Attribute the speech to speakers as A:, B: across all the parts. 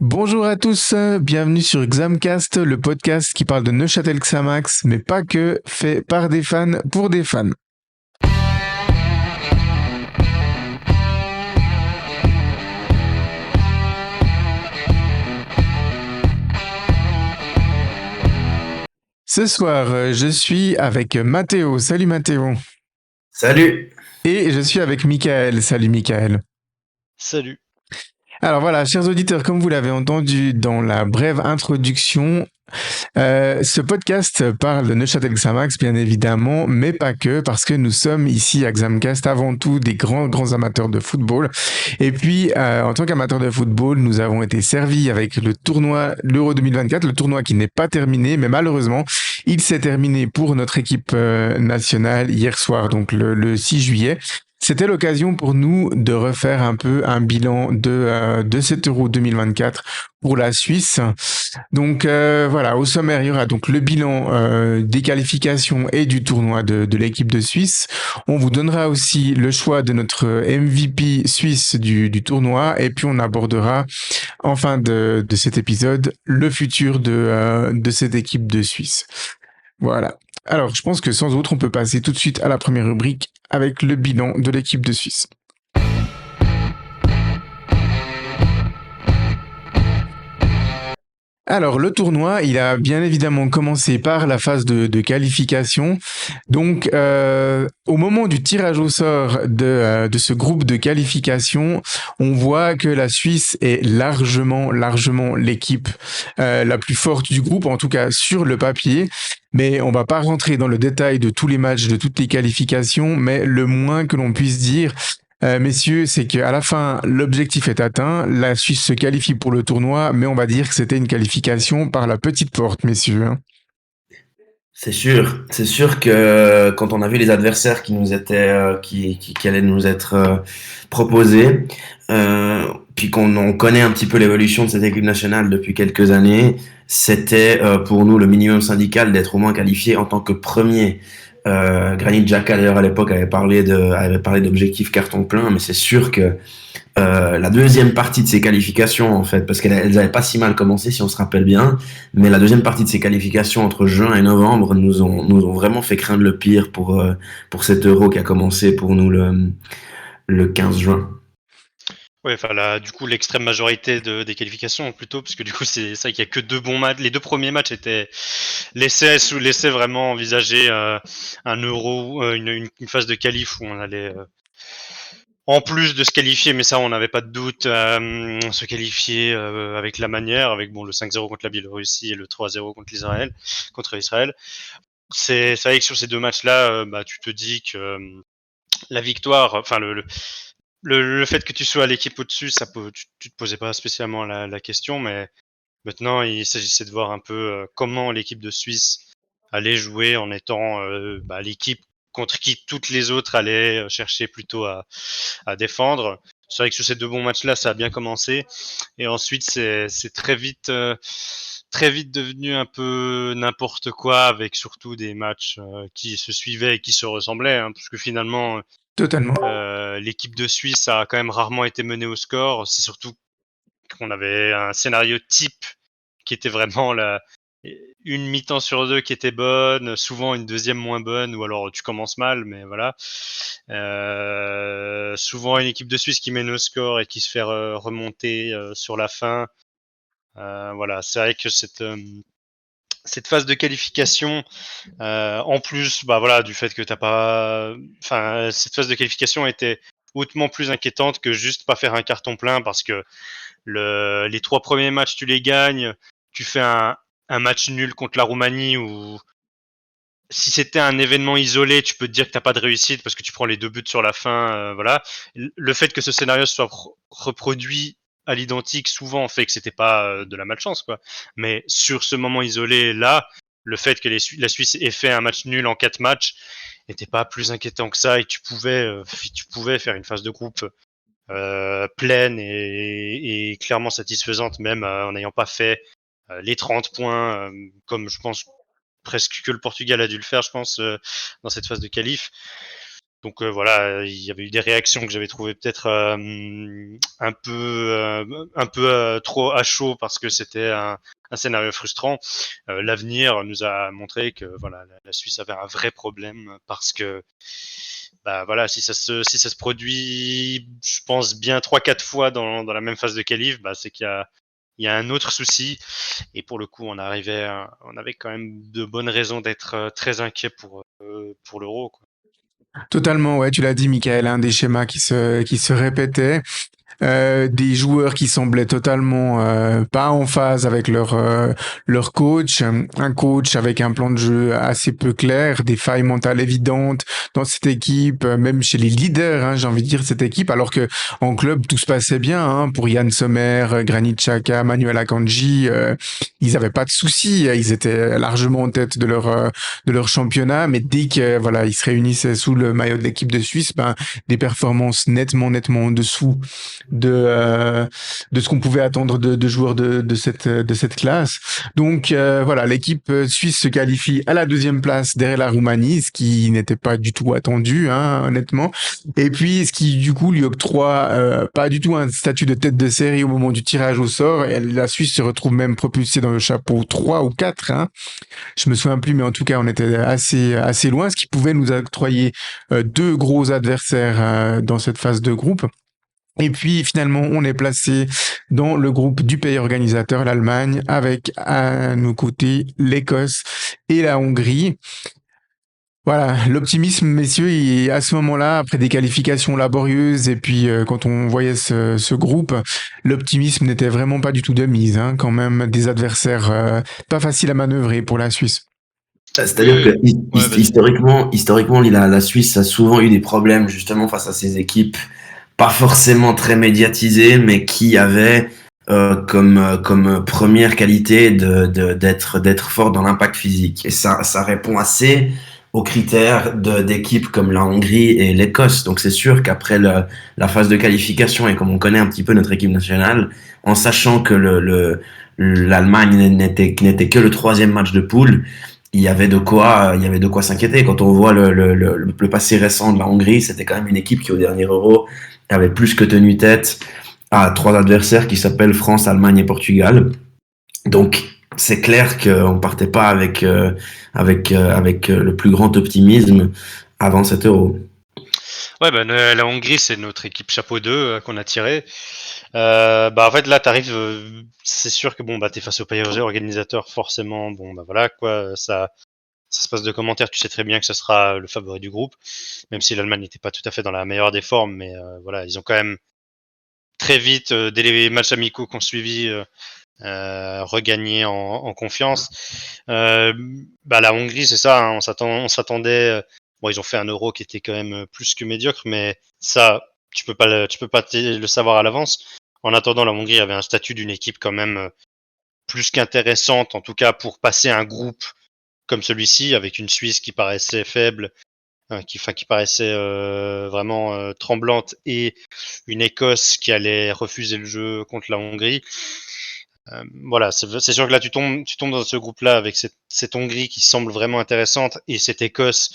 A: Bonjour à tous, bienvenue sur Xamcast, le podcast qui parle de Neuchâtel Xamax, mais pas que, fait par des fans pour des fans. Ce soir, je suis avec Mathéo. Salut Mathéo.
B: Salut.
A: Et je suis avec Michael. Salut Michael.
C: Salut.
A: Alors voilà, chers auditeurs, comme vous l'avez entendu dans la brève introduction, ce podcast parle de Neuchâtel Xamax, bien évidemment, mais pas que, parce que nous sommes ici à Xamcast avant tout des grands amateurs de football. Et puis, en tant qu'amateurs de football, nous avons été servis avec le tournoi, l'Euro 2024, le tournoi qui n'est pas terminé, mais malheureusement, il s'est terminé pour notre équipe nationale hier soir, donc le 6 juillet. C'était l'occasion pour nous de refaire un peu un bilan de cet Euro 2024 pour la Suisse. Donc voilà, au sommaire, il y aura donc le bilan des qualifications et du tournoi de l'équipe de Suisse. On vous donnera aussi le choix de notre MVP suisse du tournoi et puis on abordera en fin de cet épisode le futur de cette équipe de Suisse. Voilà. Alors, je pense que sans autre, on peut passer tout de suite à la première rubrique avec le bilan de l'équipe de Suisse. Alors, le tournoi, il a bien évidemment commencé par la phase de qualification. Donc, au moment du tirage au sort de ce groupe de qualification, on voit que la Suisse est largement l'équipe la plus forte du groupe, en tout cas sur le papier. Mais on va pas rentrer dans le détail de tous les matchs, de toutes les qualifications, mais le moins que l'on puisse dire, messieurs, c'est qu'à la fin, l'objectif est atteint. La Suisse se qualifie pour le tournoi, mais on va dire que c'était une qualification par la petite porte, messieurs, hein.
B: C'est sûr que quand on a vu les adversaires qui nous étaient, qui allaient nous être proposés, puis qu'on connaît un petit peu l'évolution de cette équipe nationale depuis quelques années, c'était pour nous le minimum syndical d'être au moins qualifié en tant que premier. Granit Xhaka d'ailleurs à l'époque avait parlé d'objectif carton plein, mais c'est sûr que la deuxième partie de ces qualifications, en fait, parce qu'elles n'avaient pas si mal commencé, si on se rappelle bien, mais la deuxième partie de ces qualifications entre juin et novembre nous ont vraiment fait craindre le pire pour cet Euro qui a commencé pour nous le 15 juin.
C: Ouais, enfin là, du coup, l'extrême majorité des qualifications plutôt, parce que du coup, c'est ça qu'il y a que deux bons matchs. Les deux premiers matchs laissaient vraiment envisager un Euro, une phase de qualif où on allait en plus de se qualifier, mais ça, on n'avait pas de doute, se qualifier avec la manière, avec bon le 5-0 contre la Biélorussie et le 3-0 contre Israël. C'est vrai que sur ces deux matchs-là, bah, tu te dis que la victoire, enfin le fait que tu sois à l'équipe au-dessus, tu te posais pas spécialement la question, mais maintenant il s'agissait de voir un peu comment l'équipe de Suisse allait jouer en étant l'équipe contre qui toutes les autres allaient chercher plutôt à défendre. C'est vrai que sur ces deux bons matchs-là, ça a bien commencé, et ensuite c'est très vite devenu un peu n'importe quoi, avec surtout des matchs qui se suivaient et qui se ressemblaient, hein, parce que finalement
A: Totalement.
C: l'équipe de Suisse a quand même rarement été menée au score. C'est surtout qu'on avait un scénario type qui était vraiment une mi-temps sur deux qui était bonne, souvent une deuxième moins bonne, ou alors tu commences mal, mais voilà. Souvent une équipe de Suisse qui mène au score et qui se fait remonter sur la fin. Voilà, c'est vrai que cette phase de qualification, en plus, bah voilà, du fait que t'as pas, enfin, cette phase de qualification était hautement plus inquiétante que juste pas faire un carton plein, parce que les trois premiers matchs tu les gagnes, tu fais un match nul contre la Roumanie, où si c'était un événement isolé, tu peux te dire que t'as pas de réussite parce que tu prends les deux buts sur la fin, voilà. Le fait que ce scénario soit reproduit à l'identique souvent fait que c'était pas de la malchance, quoi. Mais sur ce moment isolé là, le fait que la Suisse ait fait un match nul en 4 matchs n'était pas plus inquiétant que ça, et tu pouvais faire une phase de groupe pleine et clairement satisfaisante, même en n'ayant pas fait les 30 points, comme je pense presque que le Portugal a dû le faire, je pense, dans cette phase de qualif. Donc voilà, il y avait eu des réactions que j'avais trouvées peut-être un peu trop à chaud parce que c'était un scénario frustrant. L'avenir nous a montré que voilà, la Suisse avait un vrai problème parce que bah voilà, si ça se produit, je pense bien 3-4 fois dans la même phase de qualif, bah c'est qu'il y a un autre souci. Et pour le coup, on avait quand même de bonnes raisons d'être très inquiet pour l'Euro, quoi.
A: Totalement, ouais, tu l'as dit, Michael, des schémas qui se répétaient. Des joueurs qui semblaient totalement pas en phase avec leur coach, un coach avec un plan de jeu assez peu clair, des failles mentales évidentes dans cette équipe, même chez les leaders, j'ai envie de dire cette équipe, alors que en club tout se passait bien pour Yann Sommer, Granit Xhaka, Manuel Akanji, ils avaient pas de soucis, ils étaient largement en tête de leur championnat, mais dès que voilà ils se réunissaient sous le maillot de l'équipe de Suisse, ben des performances nettement en dessous de ce qu'on pouvait attendre de joueurs de cette classe. Donc voilà, l'équipe suisse se qualifie à la deuxième place derrière la Roumanie, ce qui n'était pas du tout attendu, honnêtement. Et puis ce qui du coup lui octroie pas du tout un statut de tête de série au moment du tirage au sort. Et la Suisse se retrouve même propulsée dans le chapeau 3 ou 4. Je me souviens plus, mais en tout cas on était assez loin, ce qui pouvait nous octroyer deux gros adversaires dans cette phase de groupe. Et puis finalement, on est placé dans le groupe du pays organisateur, l'Allemagne, avec à nos côtés l'Écosse et la Hongrie. Voilà, l'optimisme, messieurs, à ce moment-là, après des qualifications laborieuses, et puis quand on voyait ce groupe, l'optimisme n'était vraiment pas du tout de mise. Quand même, des adversaires pas faciles à manœuvrer pour la Suisse.
B: C'est-à-dire
C: Oui,
B: que
C: ouais, vas-y.
B: historiquement, la Suisse a souvent eu des problèmes justement face à ces équipes pas forcément très médiatisées, mais qui avaient comme première qualité d'être fort dans l'impact physique. Et ça répond assez aux critères d'équipes comme la Hongrie et l'Écosse. Donc c'est sûr qu'après la phase de qualification, et comme on connaît un petit peu notre équipe nationale, en sachant que l'Allemagne n'était que le troisième match de poule, il y avait de quoi s'inquiéter. Quand on voit le passé récent de la Hongrie, c'était quand même une équipe qui, au dernier Euro, avait plus que tenu tête à trois adversaires qui s'appellent France, Allemagne et Portugal. Donc, c'est clair qu'on partait pas avec le plus grand optimisme avant cet Euro.
C: Ouais, bah, la Hongrie, c'est notre équipe chapeau 2 qu'on a tiré. Bah en fait là t'arrives, c'est sûr que bon bah t'es face au pays organisateur forcément, bon bah voilà quoi, ça se passe de commentaires, tu sais très bien que ce sera le favori du groupe, même si l'Allemagne n'était pas tout à fait dans la meilleure des formes, mais voilà ils ont quand même très vite dès les matchs amicaux qu'on suivi regagné en confiance. Bah la Hongrie c'est ça, on s'attendait, bon ils ont fait un Euro qui était quand même plus que médiocre, mais ça tu peux pas le savoir à l'avance. En attendant, la Hongrie avait un statut d'une équipe quand même plus qu'intéressante, en tout cas pour passer un groupe comme celui-ci, avec une Suisse qui paraissait faible, qui paraissait vraiment tremblante, et une Écosse qui allait refuser le jeu contre la Hongrie. Voilà, c'est sûr que là tu tombes dans ce groupe-là avec cette Hongrie qui semble vraiment intéressante, et cette Écosse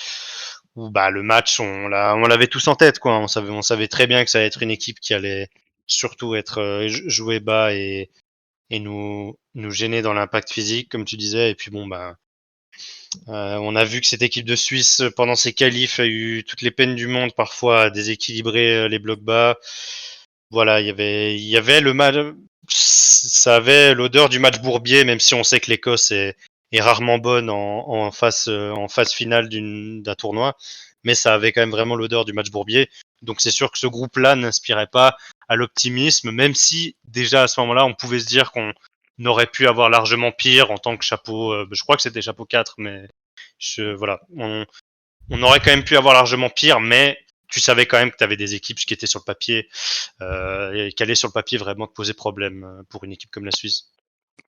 C: où bah le match on l'avait tous en tête, quoi. On savait très bien que ça allait être une équipe qui allait surtout être jouer bas et nous gêner dans l'impact physique, comme tu disais. Et puis bon bah on a vu que cette équipe de Suisse pendant ses qualifs a eu toutes les peines du monde parfois à déséquilibrer les blocs bas. Voilà, il y avait le match, ça avait l'odeur du match bourbier, même si on sait que l'Écosse est rarement bonne en phase finale d'un tournoi, mais ça avait quand même vraiment l'odeur du match bourbier. Donc c'est sûr que ce groupe-là n'inspirait pas à l'optimisme, même si déjà à ce moment-là, on pouvait se dire qu'on aurait pu avoir largement pire en tant que chapeau. Je crois que c'était chapeau 4, mais voilà, on aurait quand même pu avoir largement pire, mais tu savais quand même que tu avais des équipes qui étaient sur le papier et qui allaient sur le papier vraiment te poser problème pour une équipe comme la Suisse.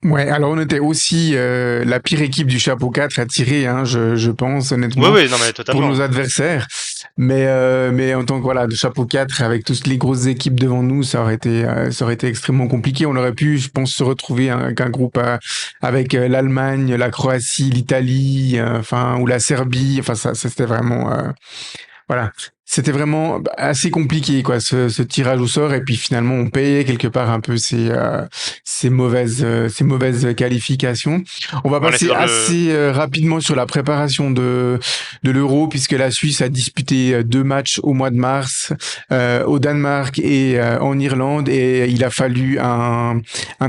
A: Ouais, alors on était aussi la pire équipe du chapeau 4 à tirer, je pense,
C: Oui,
A: honnêtement,
C: oui, non, mais
A: pour
C: totalement.
A: nos adversaires. Mais en tant que voilà, de chapeau 4 avec toutes les grosses équipes devant nous, ça aurait été extrêmement compliqué. On aurait pu, je pense, se retrouver avec un groupe avec l'Allemagne, la Croatie, l'Italie, enfin, ou la Serbie. Enfin, ça c'était vraiment, voilà. c'était vraiment assez compliqué, quoi, ce tirage au sort. Et puis finalement, on payait quelque part un peu ces mauvaises qualifications. On va
C: On était
A: passer
C: dans le.
A: assez rapidement sur la préparation de l'Euro, puisque la Suisse a disputé 2 matchs au mois de mars, au Danemark et en Irlande. Et il a fallu un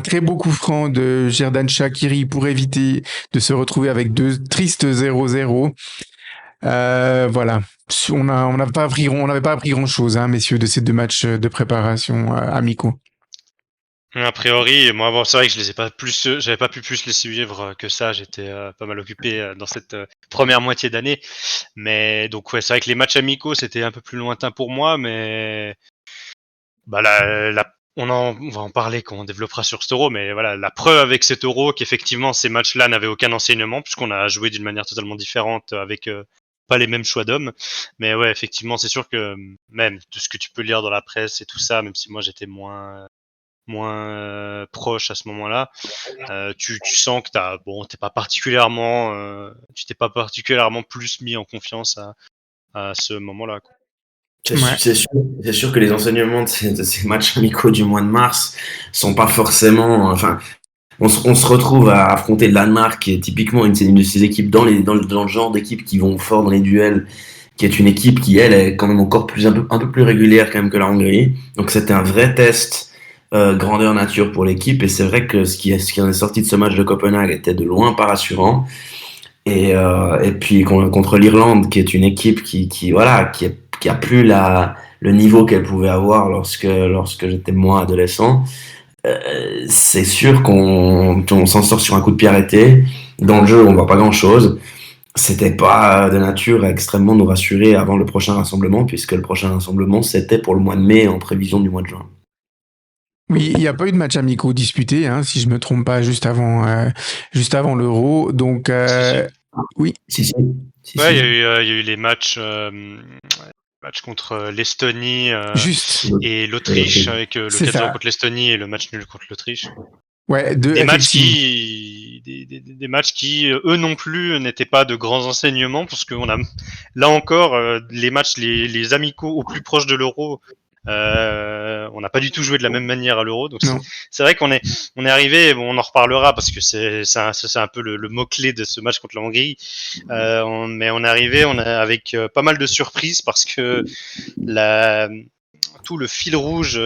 A: très beau coup franc de Xherdan Shaqiri pour éviter de se retrouver avec 2 tristes 0-0. Voilà. On n'avait pas appris grand-chose, hein, messieurs, de ces 2 matchs de préparation amicaux.
C: A priori, moi, bon, c'est vrai que je les ai pas plus, j'avais pas pu plus les suivre que ça. J'étais pas mal occupé dans cette première moitié d'année. Mais donc, ouais, c'est vrai que les matchs amicaux, c'était un peu plus lointain pour moi. Mais bah, on va en parler quand on développera sur cet euro. Mais voilà, la preuve avec cet euro qu'effectivement, ces matchs-là n'avaient aucun enseignement, puisqu'on a joué d'une manière totalement différente avec pas les mêmes choix d'hommes. Mais ouais, effectivement, c'est sûr que même de ce que tu peux lire dans la presse et tout ça, même si moi j'étais moins proche à ce moment-là. Tu sens que tu t'es pas particulièrement plus mis en confiance à ce moment-là, quoi.
A: Ouais.
B: C'est sûr que les enseignements de ces matchs amicaux du mois de mars sont pas forcément. Enfin, on se retrouve à affronter le Danemark, qui est typiquement une de ces équipes dans le genre d'équipe qui vont fort dans les duels, qui est une équipe qui, elle, est quand même encore un peu plus régulière quand même que la Hongrie. Donc c'était un vrai test grandeur nature pour l'équipe. Et c'est vrai que ce qui en est sorti de ce match de Copenhague était de loin pas rassurant. Et puis contre l'Irlande, qui est une équipe voilà, qui a plus le niveau qu'elle pouvait avoir lorsque j'étais moi adolescent. C'est sûr qu'on s'en sort sur un coup de pied arrêté. Dans le jeu, on voit pas grand chose. C'était pas de nature à extrêmement nous rassurer avant le prochain rassemblement, puisque le prochain rassemblement, c'était pour le mois de mai en prévision du mois de juin.
A: Oui, il n'y a pas eu de match amicaux disputé, hein, si je me trompe pas, juste avant l'Euro. Donc,
C: Si, si.
A: oui,
B: Si, si. Si,
C: Ouais,
B: si.
C: il y a eu les matchs contre l'Estonie
A: juste,
C: et l'Autriche, avec le
A: c'est
C: 4-0
A: ça.
C: contre l'Estonie et le match nul contre l'Autriche.
A: Ouais,
C: Des matchs
A: effectivement.
C: des matchs qui, eux non plus, n'étaient pas de grands enseignements, parce qu'on a, là encore, les matchs, les amicaux au plus proche de l'Euro, on n'a pas du tout joué de la même manière à l'Euro. Donc
A: Non.
C: c'est vrai on est arrivé, bon, on en reparlera parce que c'est un peu le mot clé de ce match contre la Hongrie. Mais on est arrivé, avec pas mal de surprises, parce que la tout le fil rouge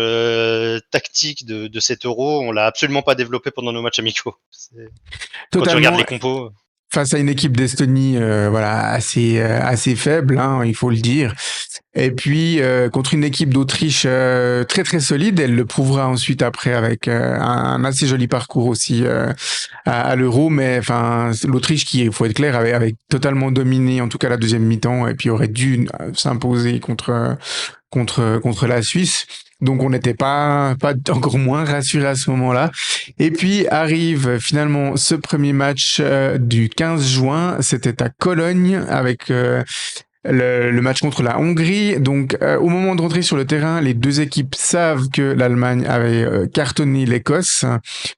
C: tactique de cet euro, on l'a absolument pas développé pendant nos matchs amicaux. Quand tu regardes
A: Totalement.
C: les compos.
A: Face à une équipe d'Estonie, voilà, assez faible, hein, il faut le dire. Et puis contre une équipe d'Autriche très très solide, elle le prouvera ensuite après avec un assez joli parcours aussi à l'Euro. Mais enfin, l'Autriche qui, il faut être clair, avait totalement dominé en tout cas la deuxième mi-temps et puis aurait dû s'imposer contre la Suisse. Donc on n'était pas encore moins rassuré à ce moment-là. Et puis arrive finalement ce premier match du 15 juin. C'était à Cologne avec le match contre la Hongrie. Donc, au moment de rentrer sur le terrain, les deux équipes savent que l'Allemagne avait cartonné l'Écosse,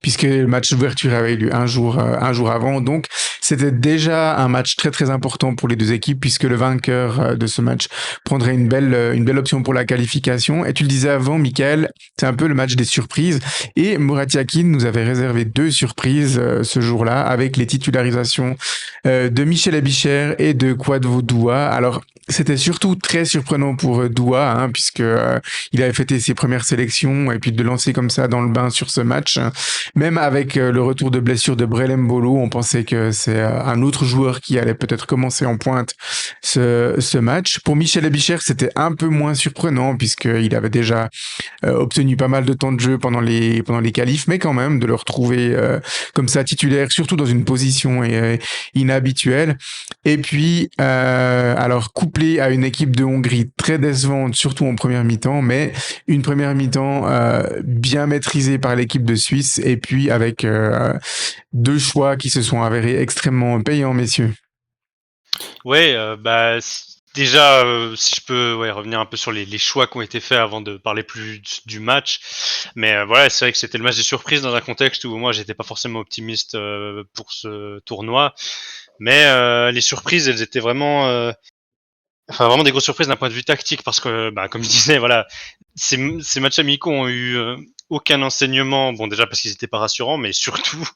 A: puisque le match d'ouverture avait eu lieu un jour avant. Donc, c'était déjà un match très très important pour les deux équipes, puisque le vainqueur de ce match prendrait une belle option pour la qualification. Et tu le disais avant, Michael, c'est un peu le match des surprises. Et Murat Yakin nous avait réservé 2 surprises ce jour-là, avec les titularisations de Michel Abicher et de Kwadwo Doua. Alors, c'était surtout très surprenant pour Doua, hein, puisque il avait fêté ses premières sélections et puis de lancer comme ça dans le bain sur ce match. Même avec le retour de blessure de Brelem Bolo, on pensait que c'est un autre joueur qui allait peut-être commencer en pointe ce match. Pour Michel Abicher, c'était un peu moins surprenant puisqu'il avait déjà obtenu pas mal de temps de jeu pendant les qualifs, mais quand même de le retrouver comme ça titulaire, surtout dans une position inhabituelle. Et puis, alors couplé à une équipe de Hongrie très décevante, surtout en première mi-temps, mais une première mi-temps bien maîtrisée par l'équipe de Suisse, et puis avec 2 choix qui se sont avérés extrêmement payants, messieurs.
C: Ouais, déjà, si je peux, ouais, revenir un peu sur les choix qui ont été faits avant de parler plus du match. Mais voilà, c'est vrai que c'était le match des surprises dans un contexte où moi j'étais pas forcément optimiste pour ce tournoi. Mais les surprises, elles étaient vraiment enfin vraiment des grosses surprises d'un point de vue tactique parce que, bah, comme je disais, voilà, ces matchs amicaux ont eu aucun enseignement. Bon, déjà parce qu'ils n'étaient pas rassurants, mais surtout,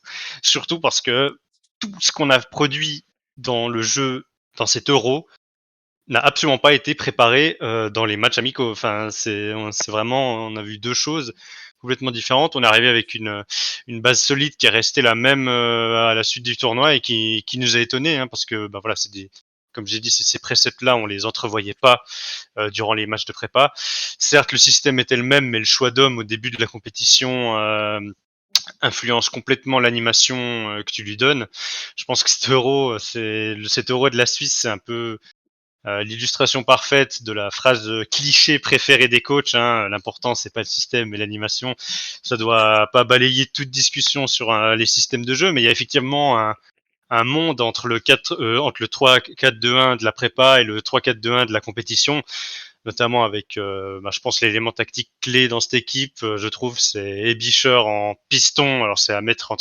C: surtout parce que tout ce qu'on a produit dans le jeu, dans cet Euro, n'a absolument pas été préparé dans les matchs amicaux. Enfin, c'est vraiment, on a vu deux choses complètement différentes. On est arrivé avec une base solide qui est restée la même à la suite du tournoi et qui nous a étonnés, hein, parce que bah voilà, c'est des, comme j'ai dit, ces préceptes-là, on les entrevoyait pas durant les matchs de prépa. Certes, le système était le même, mais le choix d'homme au début de la compétition influence complètement l'animation que tu lui donnes. Je pense que cet euro de la Suisse, c'est un peu l'illustration parfaite de la phrase cliché préférée des coachs, hein. L'important c'est pas le système mais l'animation. Ça doit pas balayer toute discussion sur les systèmes de jeu, mais il y a effectivement un monde entre le 3-4-2-1 de la prépa et le 3-4-2-1 de la compétition, notamment avec, je pense, l'élément tactique clé dans cette équipe, je trouve, c'est Ebischer en piston. Alors c'est à mettre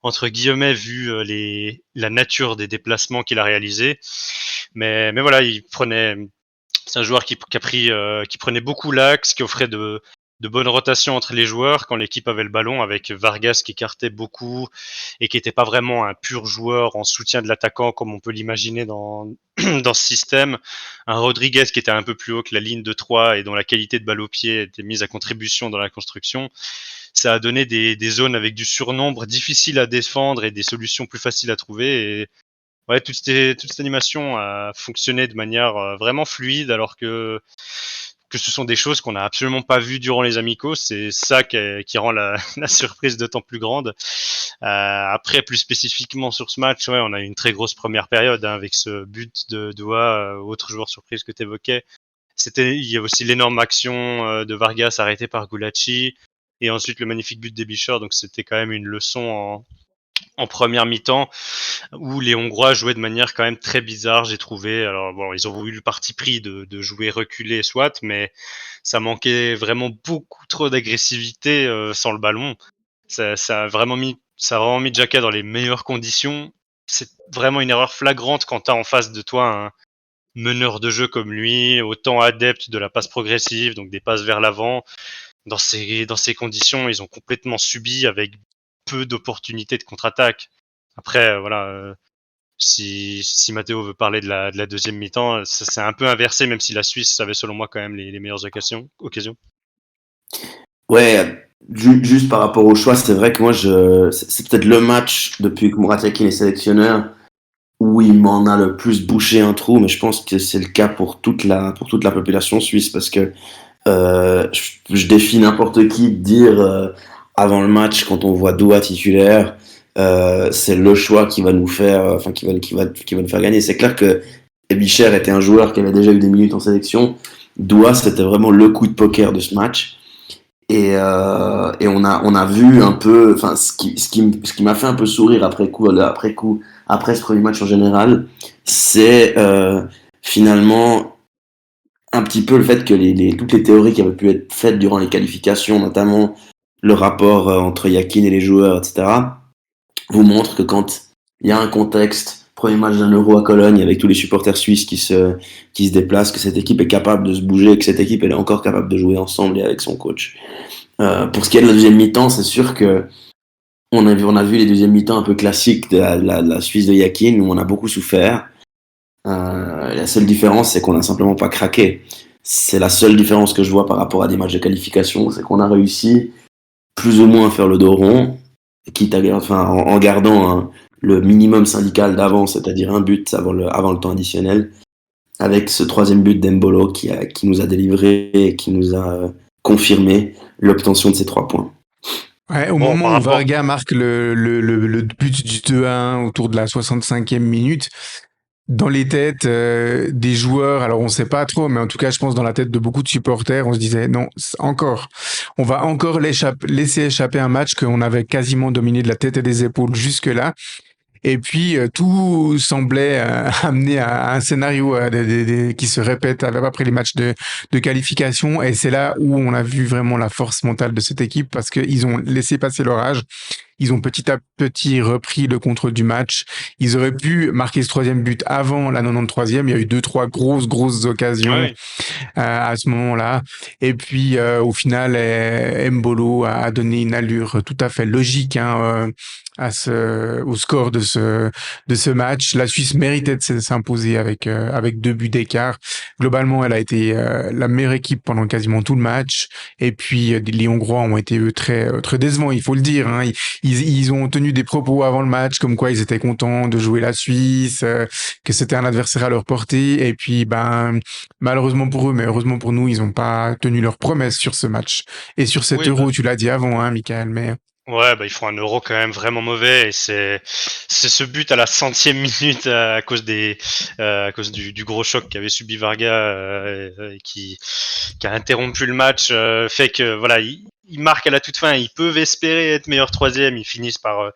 C: entre guillemets vu la nature des déplacements qu'il a réalisés. Mais voilà, c'est un joueur qui prenait beaucoup l'axe, qui offrait de bonnes rotations entre les joueurs quand l'équipe avait le ballon, avec Vargas qui écartait beaucoup et qui n'était pas vraiment un pur joueur en soutien de l'attaquant comme on peut l'imaginer dans ce système. Un Rodriguez qui était un peu plus haut que la ligne de 3 et dont la qualité de balle au pied était mise à contribution dans la construction. Ça a donné des zones avec du surnombre difficiles à défendre et des solutions plus faciles à trouver. Et ouais, toute cette animation a fonctionné de manière vraiment fluide, alors que ce sont des choses qu'on n'a absolument pas vues durant les amicaux. C'est ça qui rend la surprise d'autant plus grande. Après, plus spécifiquement sur ce match, ouais, on a eu une très grosse première période, hein, avec ce but de Doha, autre joueur surprise que tu évoquais. Il y a aussi l'énorme action de Vargas arrêté par Gulacsi, et ensuite le magnifique but d'Ebischer. Donc c'était quand même une leçon en première mi-temps, où les Hongrois jouaient de manière quand même très bizarre, j'ai trouvé. Alors bon, ils ont voulu le parti pris de jouer reculé, soit, mais ça manquait vraiment beaucoup trop d'agressivité sans le ballon. Ça a vraiment mis Xhaka dans les meilleures conditions. C'est vraiment une erreur flagrante quand tu as en face de toi un meneur de jeu comme lui, autant adepte de la passe progressive, donc des passes vers l'avant. Dans ces conditions, ils ont complètement subi avec peu d'opportunités de contre-attaque. Après, voilà, si Matteo veut parler de la deuxième mi-temps, ça s'est un peu inversé, même si la Suisse avait selon moi quand même les meilleures occasions.
B: Ouais, juste par rapport au choix, c'est vrai que moi, c'est peut-être le match depuis que Murat Yakin est sélectionneur où il m'en a le plus bouché un trou, mais je pense que c'est le cas pour toute la population suisse, parce que je défie n'importe qui de dire avant le match, quand on voit Doha titulaire, c'est le choix qui va nous faire, enfin qui va nous faire gagner. C'est clair que Ebischer était un joueur qui avait déjà eu des minutes en sélection. Doha, c'était vraiment le coup de poker de ce match. Et on a vu un peu, enfin, ce qui m'a fait un peu sourire après ce premier match en général, c'est finalement un petit peu le fait que toutes les théories qui avaient pu être faites durant les qualifications, notamment le rapport entre Yakin et les joueurs, etc., vous montrent que quand il y a un contexte, premier match d'un Euro à Cologne, avec tous les supporters suisses qui se déplacent, que cette équipe est capable de se bouger, que cette équipe elle est encore capable de jouer ensemble et avec son coach. Pour ce qui est de la deuxième mi-temps, c'est sûr que on a vu les deuxièmes mi-temps un peu classiques de la Suisse de Yakin, où on a beaucoup souffert. La seule différence, c'est qu'on n'a simplement pas craqué. C'est la seule différence que je vois par rapport à des matchs de qualification, c'est qu'on a réussi plus ou moins à faire le dos rond, en gardant le minimum syndical d'avant, c'est-à-dire un but avant le temps additionnel, avec ce troisième but d'Embolo qui nous a délivré et qui nous a confirmé l'obtention de ces 3 points.
A: Ouais, au
C: Bon,
A: moment où Varga marque le but du 2-1 autour de la 65e minute, dans les têtes des joueurs, alors on sait pas trop, mais en tout cas, je pense dans la tête de beaucoup de supporters, on se disait non, on va encore laisser échapper un match qu'on avait quasiment dominé de la tête et des épaules jusque-là. Et puis tout semblait amener à un scénario qui se répète après les matchs de qualification. Et c'est là où on a vu vraiment la force mentale de cette équipe, parce qu'ils ont laissé passer l'orage. Ils ont petit à petit repris le contrôle du match. Ils auraient pu marquer ce troisième but avant la 93e. Il y a eu deux, trois grosses occasions
C: Ouais.
A: à ce moment-là. Et puis, au final, Mbolo a donné une allure tout à fait logique au score de ce match. La Suisse méritait de s'imposer avec 2 buts d'écart. Globalement, elle a été la meilleure équipe pendant quasiment tout le match. Et puis, les Hongrois ont été eux, très décevants, il faut le dire. Hein. Ils ont tenu des propos avant le match, comme quoi ils étaient contents de jouer la Suisse, que c'était un adversaire à leur portée. Et puis, malheureusement pour eux, mais heureusement pour nous, ils n'ont pas tenu leurs promesses sur ce match. Et sur cet
C: Oui,
A: Euro, tu l'as dit avant, hein, Michael, mais
C: ouais, bah, ils font un Euro quand même vraiment mauvais et c'est ce but à la 100e minute à cause à cause du gros choc qu'avait subi Varga et qui a interrompu le match fait que voilà ils marquent à la toute fin, ils peuvent espérer être meilleur troisième, ils finissent par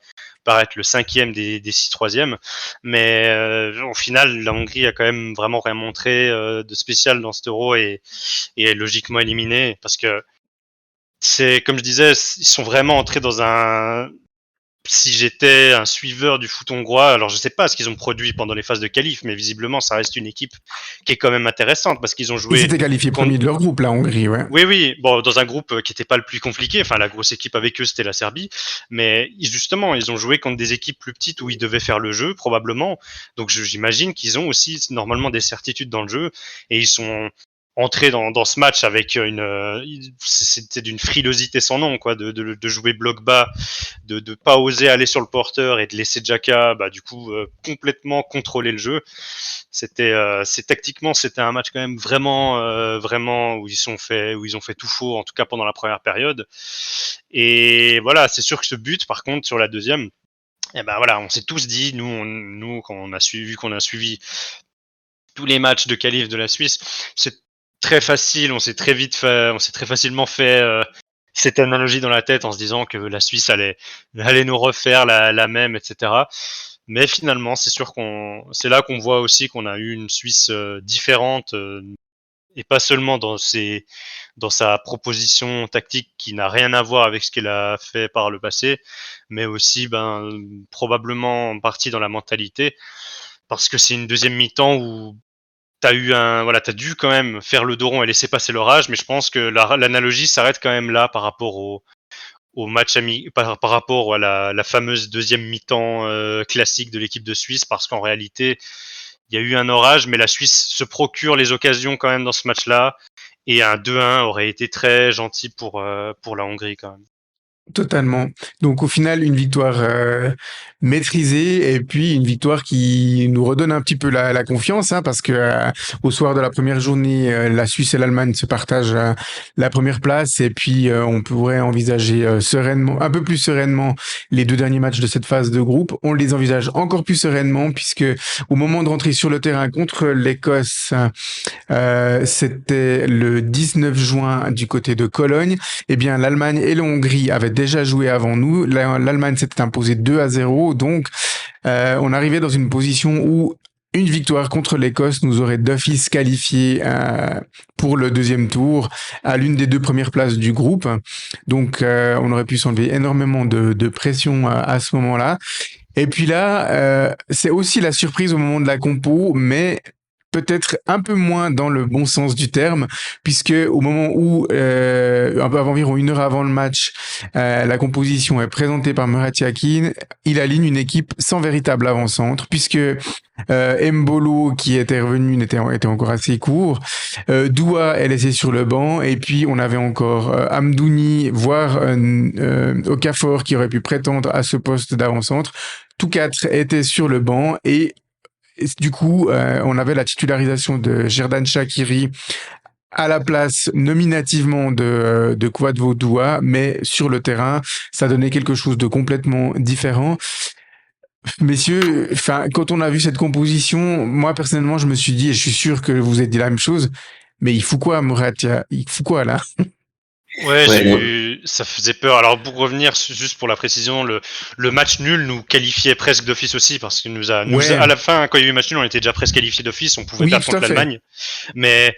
C: être le 5e des 6 troisièmes, mais au final la Hongrie a quand même vraiment rien montré de spécial dans cet Euro et est logiquement éliminé parce que c'est comme je disais, ils sont vraiment entrés dans un. Si j'étais un suiveur du foot hongrois, alors je sais pas ce qu'ils ont produit pendant les phases de qualif, mais visiblement ça reste une équipe qui est quand même intéressante parce qu'ils ont
A: ils
C: joué
A: s'étaient qualifiés
C: contre.
A: premiers de leur groupe, la Hongrie, ouais.
C: Oui, oui, bon, dans un groupe qui n'était pas le plus compliqué. Enfin, la grosse équipe avec eux, c'était la Serbie. Mais justement, ils ont joué contre des équipes plus petites où ils devaient faire le jeu, probablement. Donc, j'imagine qu'ils ont aussi normalement des certitudes dans le jeu et ils sont entrés dans ce match avec c'était d'une frilosité sans nom, quoi, de jouer bloc bas, de pas oser aller sur le porteur et de laisser Xhaka, bah, du coup, complètement contrôler le jeu. C'est tactiquement, c'était un match quand même vraiment où ils ont fait tout faux, en tout cas pendant la première période. Et voilà, c'est sûr que ce but, par contre, sur la deuxième, et ben voilà, on s'est tous dit, nous quand qu'on a suivi tous les matchs de qualif de la Suisse, c'est très facile, on s'est très facilement fait cette analogie dans la tête en se disant que la Suisse allait nous refaire la même, etc. Mais finalement, c'est là qu'on voit aussi qu'on a eu une Suisse différente et pas seulement dans sa proposition tactique qui n'a rien à voir avec ce qu'elle a fait par le passé, mais aussi probablement en partie dans la mentalité, parce que c'est une deuxième mi-temps où t'as dû quand même faire le dos rond et laisser passer l'orage, mais je pense que l'analogie s'arrête quand même là par rapport au match par rapport à la fameuse deuxième mi-temps classique de l'équipe de Suisse, parce qu'en réalité, il y a eu un orage, mais la Suisse se procure les occasions quand même dans ce match-là, et un 2-1 aurait été très gentil pour la Hongrie quand même.
A: Totalement. Donc au final, une victoire maîtrisée et puis une victoire qui nous redonne un petit peu la confiance, hein, parce que au soir de la première journée, la Suisse et l'Allemagne se partagent la première place et puis on pourrait envisager sereinement, un peu plus sereinement, les 2 derniers matchs de cette phase de groupe. On les envisage encore plus sereinement puisque au moment de rentrer sur le terrain contre l'Écosse, c'était le 19 juin du côté de Cologne. Eh bien, l'Allemagne et la Hongrie avaient déjà joué avant nous. L'Allemagne s'était imposée 2-0. Donc, on arrivait dans une position où une victoire contre l'Écosse nous aurait d'office qualifié pour le deuxième tour à l'une des 2 premières places du groupe. Donc, on aurait pu s'enlever énormément de pression à ce moment-là. Et puis là, c'est aussi la surprise au moment de la compo, mais peut-être un peu moins dans le bon sens du terme, puisque au moment où, un peu avant, environ 1 heure avant le match, la composition est présentée par Murat Yakin, il aligne une équipe sans véritable avant-centre, puisque Mbolo, qui était revenu, était encore assez court, Doua est laissé sur le banc, et puis on avait encore Amdouni, voire Okafor, qui aurait pu prétendre à ce poste d'avant-centre. Tous 4 étaient sur le banc, et du coup, on avait la titularisation de Jerdan Shaqiri à la place nominativement de Kwadwo Doua, mais sur le terrain, ça donnait quelque chose de complètement différent. Messieurs, enfin, quand on a vu cette composition, moi personnellement, je me suis dit, et je suis sûr que vous avez dit la même chose, mais il fout quoi, Mouratia? Il fout quoi là?
C: Ouais,
B: Ouais,
C: ça faisait peur. Alors pour revenir, juste pour la précision, le match nul nous qualifiait presque d'office aussi parce qu'il à
A: Ouais,
C: la fin, quand il y a eu match nul, on était déjà presque qualifié d'office, on pouvait
A: oui,
C: perdre
A: tout
C: contre
A: à fait.
C: l'Allemagne. Mais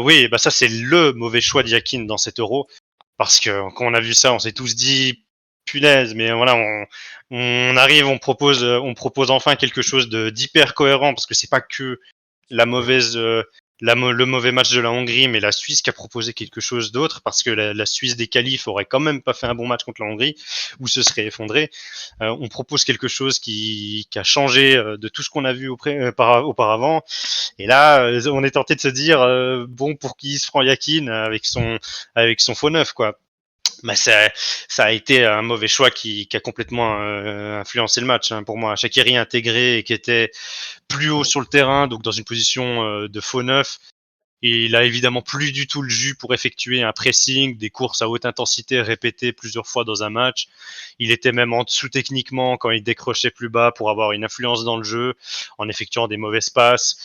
C: oui, bah ça c'est le mauvais choix d'Yakin dans cet Euro parce que quand on a vu ça, on s'est tous dit punaise, mais voilà, on arrive, on propose enfin quelque chose d'hyper cohérent, parce que c'est pas que la mauvaise, le mauvais match de la Hongrie, mais la Suisse qui a proposé quelque chose d'autre, parce que la Suisse des qualifs aurait quand même pas fait un bon match contre la Hongrie, ou se serait effondré. On propose quelque chose qui a changé de tout ce qu'on a vu auparavant. Et là, on est tenté de se dire, bon, pour qui se prend Yakin avec son faux neuf, quoi. Bah, ça a été un mauvais choix qui a complètement influencé le match, hein, pour moi. Shaqiri intégré et qui était plus haut sur le terrain, donc dans une position de faux neuf. Et il a évidemment plus du tout le jus pour effectuer un pressing, des courses à haute intensité répétées plusieurs fois dans un match. Il était même en dessous techniquement quand il décrochait plus bas pour avoir une influence dans le jeu en effectuant des mauvaises passes.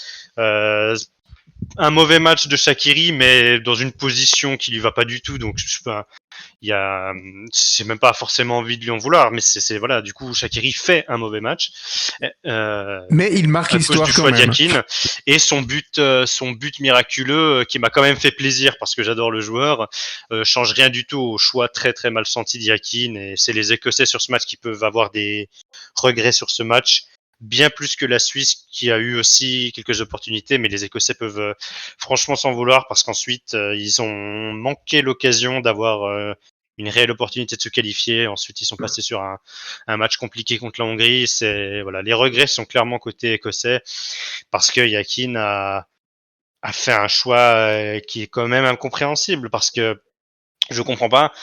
C: Un mauvais match de Shaqiri, mais dans une position qui lui va pas du tout. Donc, je sais pas, c'est même pas forcément envie de lui en vouloir, mais c'est voilà, du coup, Shaqiri fait un mauvais match.
A: Mais il marque
C: À cause
A: l'histoire
C: du
A: quand
C: choix de
A: même.
C: Yakin et son but miraculeux qui m'a quand même fait plaisir parce que j'adore le joueur, change rien du tout au choix très très mal senti de Yakin, et c'est les Écossais sur ce match qui peuvent avoir des regrets sur ce match, bien plus que la Suisse qui a eu aussi quelques opportunités, mais les Écossais peuvent franchement s'en vouloir parce qu'ensuite ils ont manqué l'occasion d'avoir une réelle opportunité de se qualifier. Ensuite, ils sont passés sur un match compliqué contre la Hongrie. C'est voilà, les regrets sont clairement côté écossais parce que Yakin a fait un choix qui est quand même incompréhensible, parce que je comprends pas.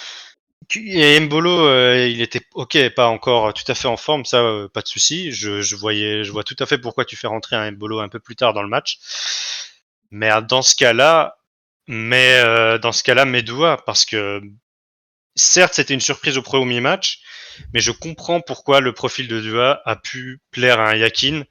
C: Et Mbolo, il était ok, pas encore tout à fait en forme, ça, pas de souci. Je vois tout à fait pourquoi tu fais rentrer un Mbolo un peu plus tard dans le match. Mais dans ce cas-là, Medua, parce que certes, c'était une surprise au premier match, mais je comprends pourquoi le profil de Dua a pu plaire à un Yakin.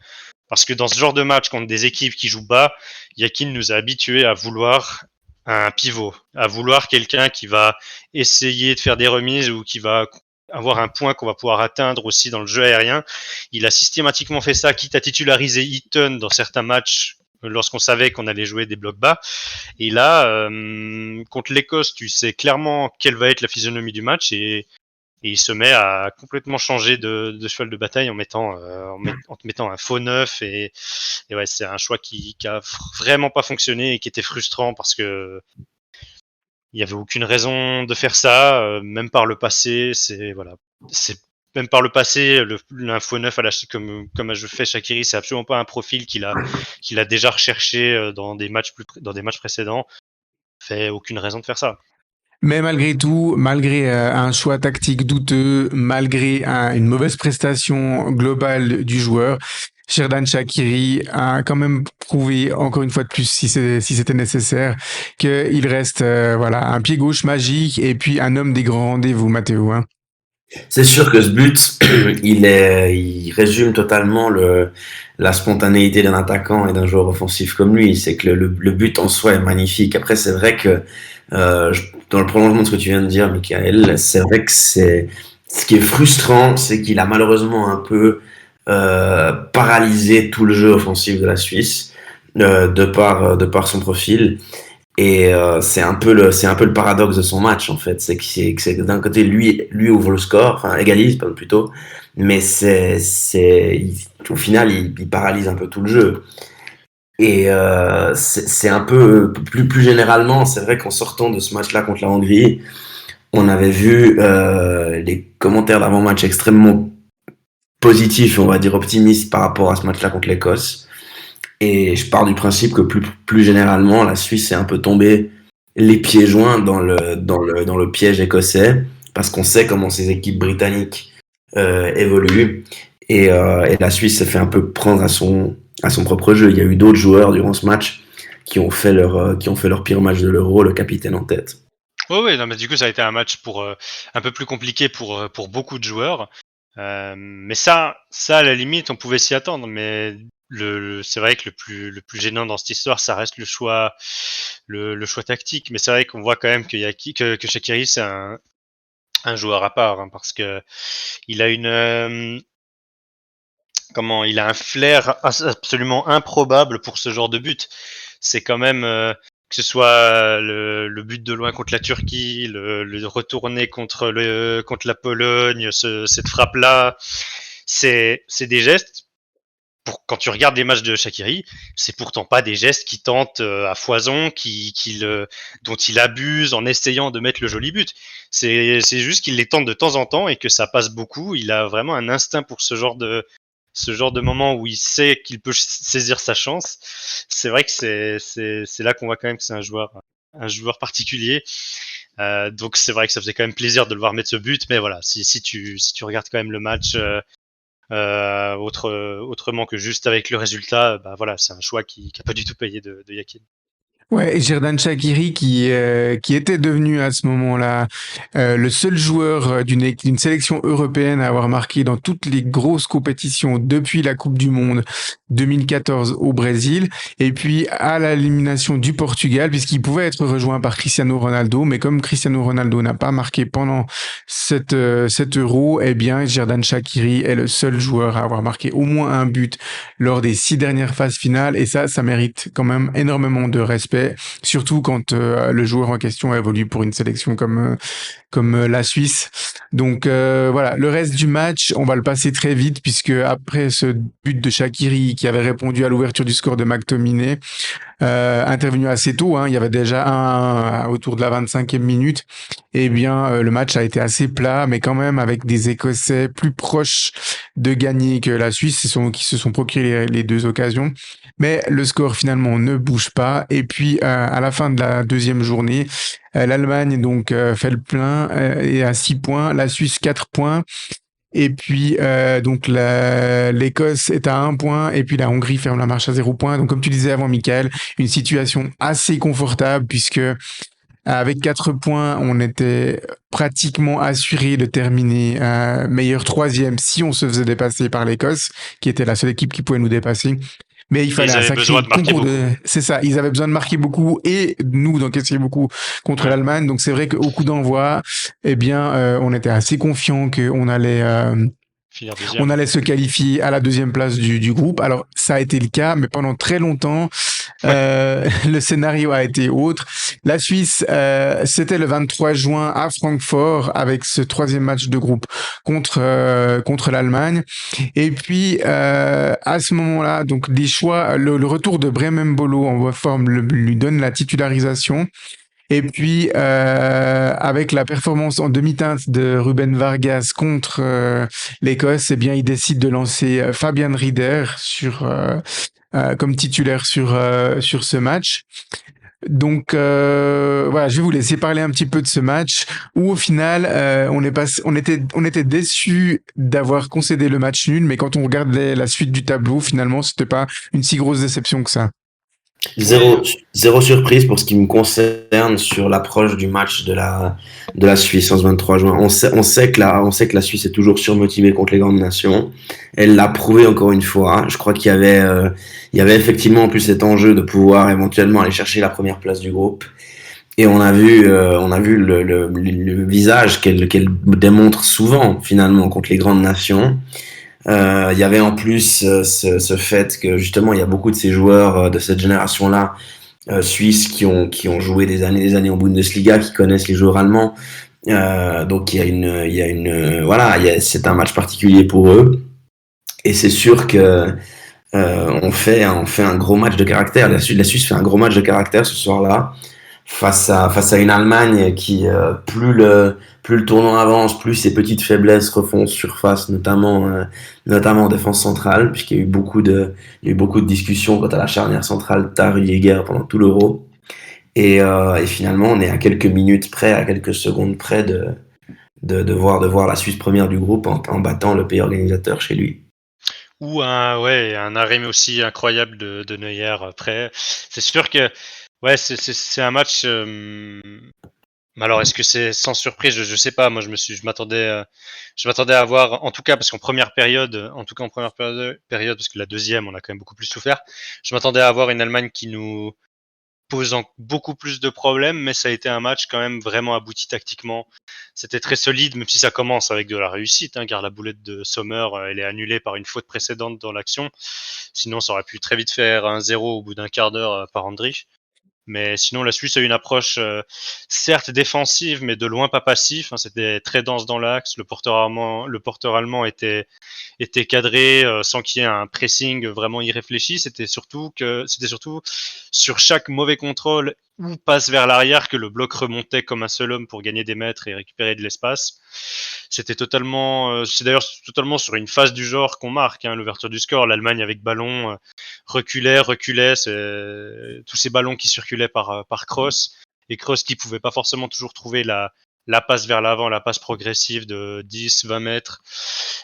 C: Parce que dans ce genre de match contre des équipes qui jouent bas, Yakin nous a habitués à vouloir un pivot, à vouloir quelqu'un qui va essayer de faire des remises ou qui va avoir un point qu'on va pouvoir atteindre aussi dans le jeu aérien. Il a systématiquement fait ça, quitte à titulariser Eaton dans certains matchs lorsqu'on savait qu'on allait jouer des blocs bas. Et là, contre l'Écosse, tu sais clairement quelle va être la physionomie du match, et il se met à complètement changer de cheval de bataille en te mettant un faux neuf, et ouais, c'est un choix qui a vraiment pas fonctionné et qui était frustrant parce que il y avait aucune raison de faire ça, même par le passé. C'est voilà, c'est même par le passé, un faux neuf comme a fait Shaqiri, c'est absolument pas un profil qu'il a déjà recherché dans des matchs précédents. Fait aucune raison de faire ça.
A: Mais malgré tout, malgré un choix tactique douteux, malgré une mauvaise prestation globale du joueur, Sherdan Shaqiri a quand même prouvé, encore une fois de plus, si c'était nécessaire, qu'il reste voilà, un pied gauche magique et puis un homme des grands rendez-vous, Mathéo. Hein.
B: C'est sûr que ce but, il résume totalement la spontanéité d'un attaquant et d'un joueur offensif comme lui. C'est que le but en soi est magnifique. Après, c'est vrai que dans le prolongement de ce que tu viens de dire, Michael, c'est vrai que ce qui est frustrant, c'est qu'il a malheureusement un peu paralysé tout le jeu offensif de la Suisse de par son profil. Et c'est un peu le paradoxe de son match en fait, c'est que d'un côté lui ouvre le score, enfin égalise plutôt, mais au final il paralyse un peu tout le jeu. Et c'est un peu plus généralement, c'est vrai qu'en sortant de ce match-là contre la Hongrie, on avait vu les commentaires d'avant-match extrêmement positifs, on va dire optimistes par rapport à ce match-là contre l'Écosse. Et je pars du principe que plus généralement, la Suisse est un peu tombée les pieds joints dans le piège écossais, parce qu'on sait comment ces équipes britanniques évoluent. Et la Suisse s'est fait un peu prendre à son propre jeu. Il y a eu d'autres joueurs durant ce match qui ont fait leur pire match de l'Euro, le capitaine en tête.
C: Oui, oui, non, mais du coup, ça a été un match un peu plus compliqué pour beaucoup de joueurs. Mais à la limite, on pouvait s'y attendre. Mais c'est vrai que le plus gênant dans cette histoire, ça reste le choix tactique. Mais c'est vrai qu'on voit quand même que Shaqiri, c'est un joueur à part, hein, parce que il a il a un flair absolument improbable pour ce genre de but. C'est quand même que ce soit le but de loin contre la Turquie, le retourné contre la Pologne, cette frappe là, c'est des gestes. Quand tu regardes les matchs de Shaqiri, c'est pourtant pas des gestes qui tentent à foison, dont il abuse en essayant de mettre le joli but. C'est juste qu'il les tente de temps en temps et que ça passe beaucoup. Il a vraiment un instinct pour ce genre de moment où il sait qu'il peut saisir sa chance. C'est vrai que c'est là qu'on voit quand même que c'est un joueur particulier. Donc c'est vrai que ça faisait quand même plaisir de le voir mettre ce but, mais voilà, si tu regardes quand même le match autrement que juste avec le résultat, bah voilà, c'est un choix qui a pas du tout payé de Yakin.
A: Ouais, et Xherdan Shaqiri qui était devenu à ce moment-là le seul joueur d'une sélection européenne à avoir marqué dans toutes les grosses compétitions depuis la Coupe du Monde 2014 au Brésil, et puis à l'élimination du Portugal, puisqu'il pouvait être rejoint par Cristiano Ronaldo, mais comme Cristiano Ronaldo n'a pas marqué pendant cet Euro, eh bien Xherdan Shaqiri est le seul joueur à avoir marqué au moins un but lors des 6 dernières phases finales, et ça mérite quand même énormément de respect, surtout quand le joueur en question évolue pour une sélection comme la Suisse. Donc voilà, le reste du match, on va le passer très vite, puisque après ce but de Shaqiri qui avait répondu à l'ouverture du score de McTominay, intervenu assez tôt, hein, il y avait déjà un autour de la 25e minute, eh bien le match a été assez plat, mais quand même avec des Écossais plus proches de gagner que la Suisse, qui se sont procurés les deux occasions. Mais le score finalement ne bouge pas. Et puis à la fin de la deuxième journée, l'Allemagne donc fait le plein et à 6 points, la Suisse 4 points. Et puis donc l'Écosse est à 1 point, et puis la Hongrie ferme la marche à 0 point. Donc comme tu disais avant, Michael, une situation assez confortable, puisque avec 4 points, on était pratiquement assuré de terminer meilleur troisième si on se faisait dépasser par l'Écosse, qui était la seule équipe qui pouvait nous dépasser. Mais il
C: Et
A: fallait
C: ils
A: un
C: avaient besoin
A: sacré
C: de marquer
A: concours
C: beaucoup.
A: C'est ça, ils avaient besoin de marquer beaucoup et nous d'encaisser beaucoup contre
C: Ouais,
A: l'Allemagne. Donc c'est vrai qu'au coup d'envoi, eh bien, on était assez confiant
C: finir
A: on
C: deuxième.
A: allait se qualifier à la deuxième place du groupe. Alors ça a été le cas, mais pendant très longtemps,
C: Ouais.
A: le scénario a été autre. La Suisse, c'était le 23 juin à Francfort avec ce troisième match de groupe contre l'Allemagne. Et puis à ce moment-là, donc des choix, le retour de Bremen Bolo en voie forme lui donne la titularisation. Et puis, avec la performance en demi-teinte de Ruben Vargas contre l'Écosse, eh bien, il décide de lancer Fabian Rieder comme titulaire sur ce match. Donc voilà, je vais vous laisser parler un petit peu de ce match où au final on était déçus d'avoir concédé le match nul, mais quand on regarde la suite du tableau, finalement c'était pas une si grosse déception que ça.
C: Ouais,
B: Zéro surprise pour ce qui me concerne sur l'approche du match de la Suisse en ce 23 juin. On sait que la Suisse est toujours surmotivée contre les grandes nations. Elle l'a prouvé encore une fois. Je crois il y avait effectivement en plus cet enjeu de pouvoir éventuellement aller chercher la première place du groupe. Et on a vu le visage qu'elle démontre souvent finalement contre les grandes nations. Il y avait en plus ce fait que justement il y a beaucoup de ces joueurs de cette génération-là suisses qui ont joué des années en Bundesliga, qui connaissent les joueurs allemands. Donc il y a une voilà, c'est un match particulier pour eux. Et c'est sûr que on fait un gros match de caractère. La Suisse fait un gros match de caractère ce soir-là face à une Allemagne qui, plus le tournoi avance, plus ses petites faiblesses refont surface, notamment en défense centrale, puisqu'il y a eu il y a eu beaucoup de discussions quant à la charnière centrale Tare-Jäger pendant tout l'Euro. Et finalement, on est à quelques minutes près, à quelques secondes près de voir la Suisse première du groupe en battant le pays organisateur chez lui.
C: ou un arrêt aussi incroyable de Neuer après. C'est sûr que ouais, c'est un match. Mais alors, est-ce que c'est sans surprise? Je sais pas. Moi, je m'attendais à avoir, en tout cas, parce qu'en première période, en tout cas en première période, parce que la deuxième, on a quand même beaucoup plus souffert. Je m'attendais à avoir une Allemagne qui nous posant beaucoup plus de problèmes, mais ça a été un match quand même vraiment abouti tactiquement. C'était très solide, même si ça commence avec de la réussite, hein, car la boulette de Sommer, elle est annulée par une faute précédente dans l'action. Sinon, ça aurait pu très vite faire un 0 au bout d'un quart d'heure par Andrich. Mais sinon, la Suisse a une approche certes défensive, mais de loin pas passif. C'était très dense dans l'axe. Le porteur allemand était cadré sans qu'il y ait un pressing vraiment irréfléchi. C'était surtout sur chaque mauvais contrôle ou passe vers l'arrière que le bloc remontait comme un seul homme pour gagner des mètres et récupérer de l'espace. C'est d'ailleurs totalement sur une phase du genre qu'on marque l'ouverture du score. L'Allemagne avec ballon reculait, c'est tous ces ballons qui circulaient par Kroos, et Kroos qui pouvait pas forcément toujours trouver la passe vers l'avant, la passe progressive de 10-20 mètres.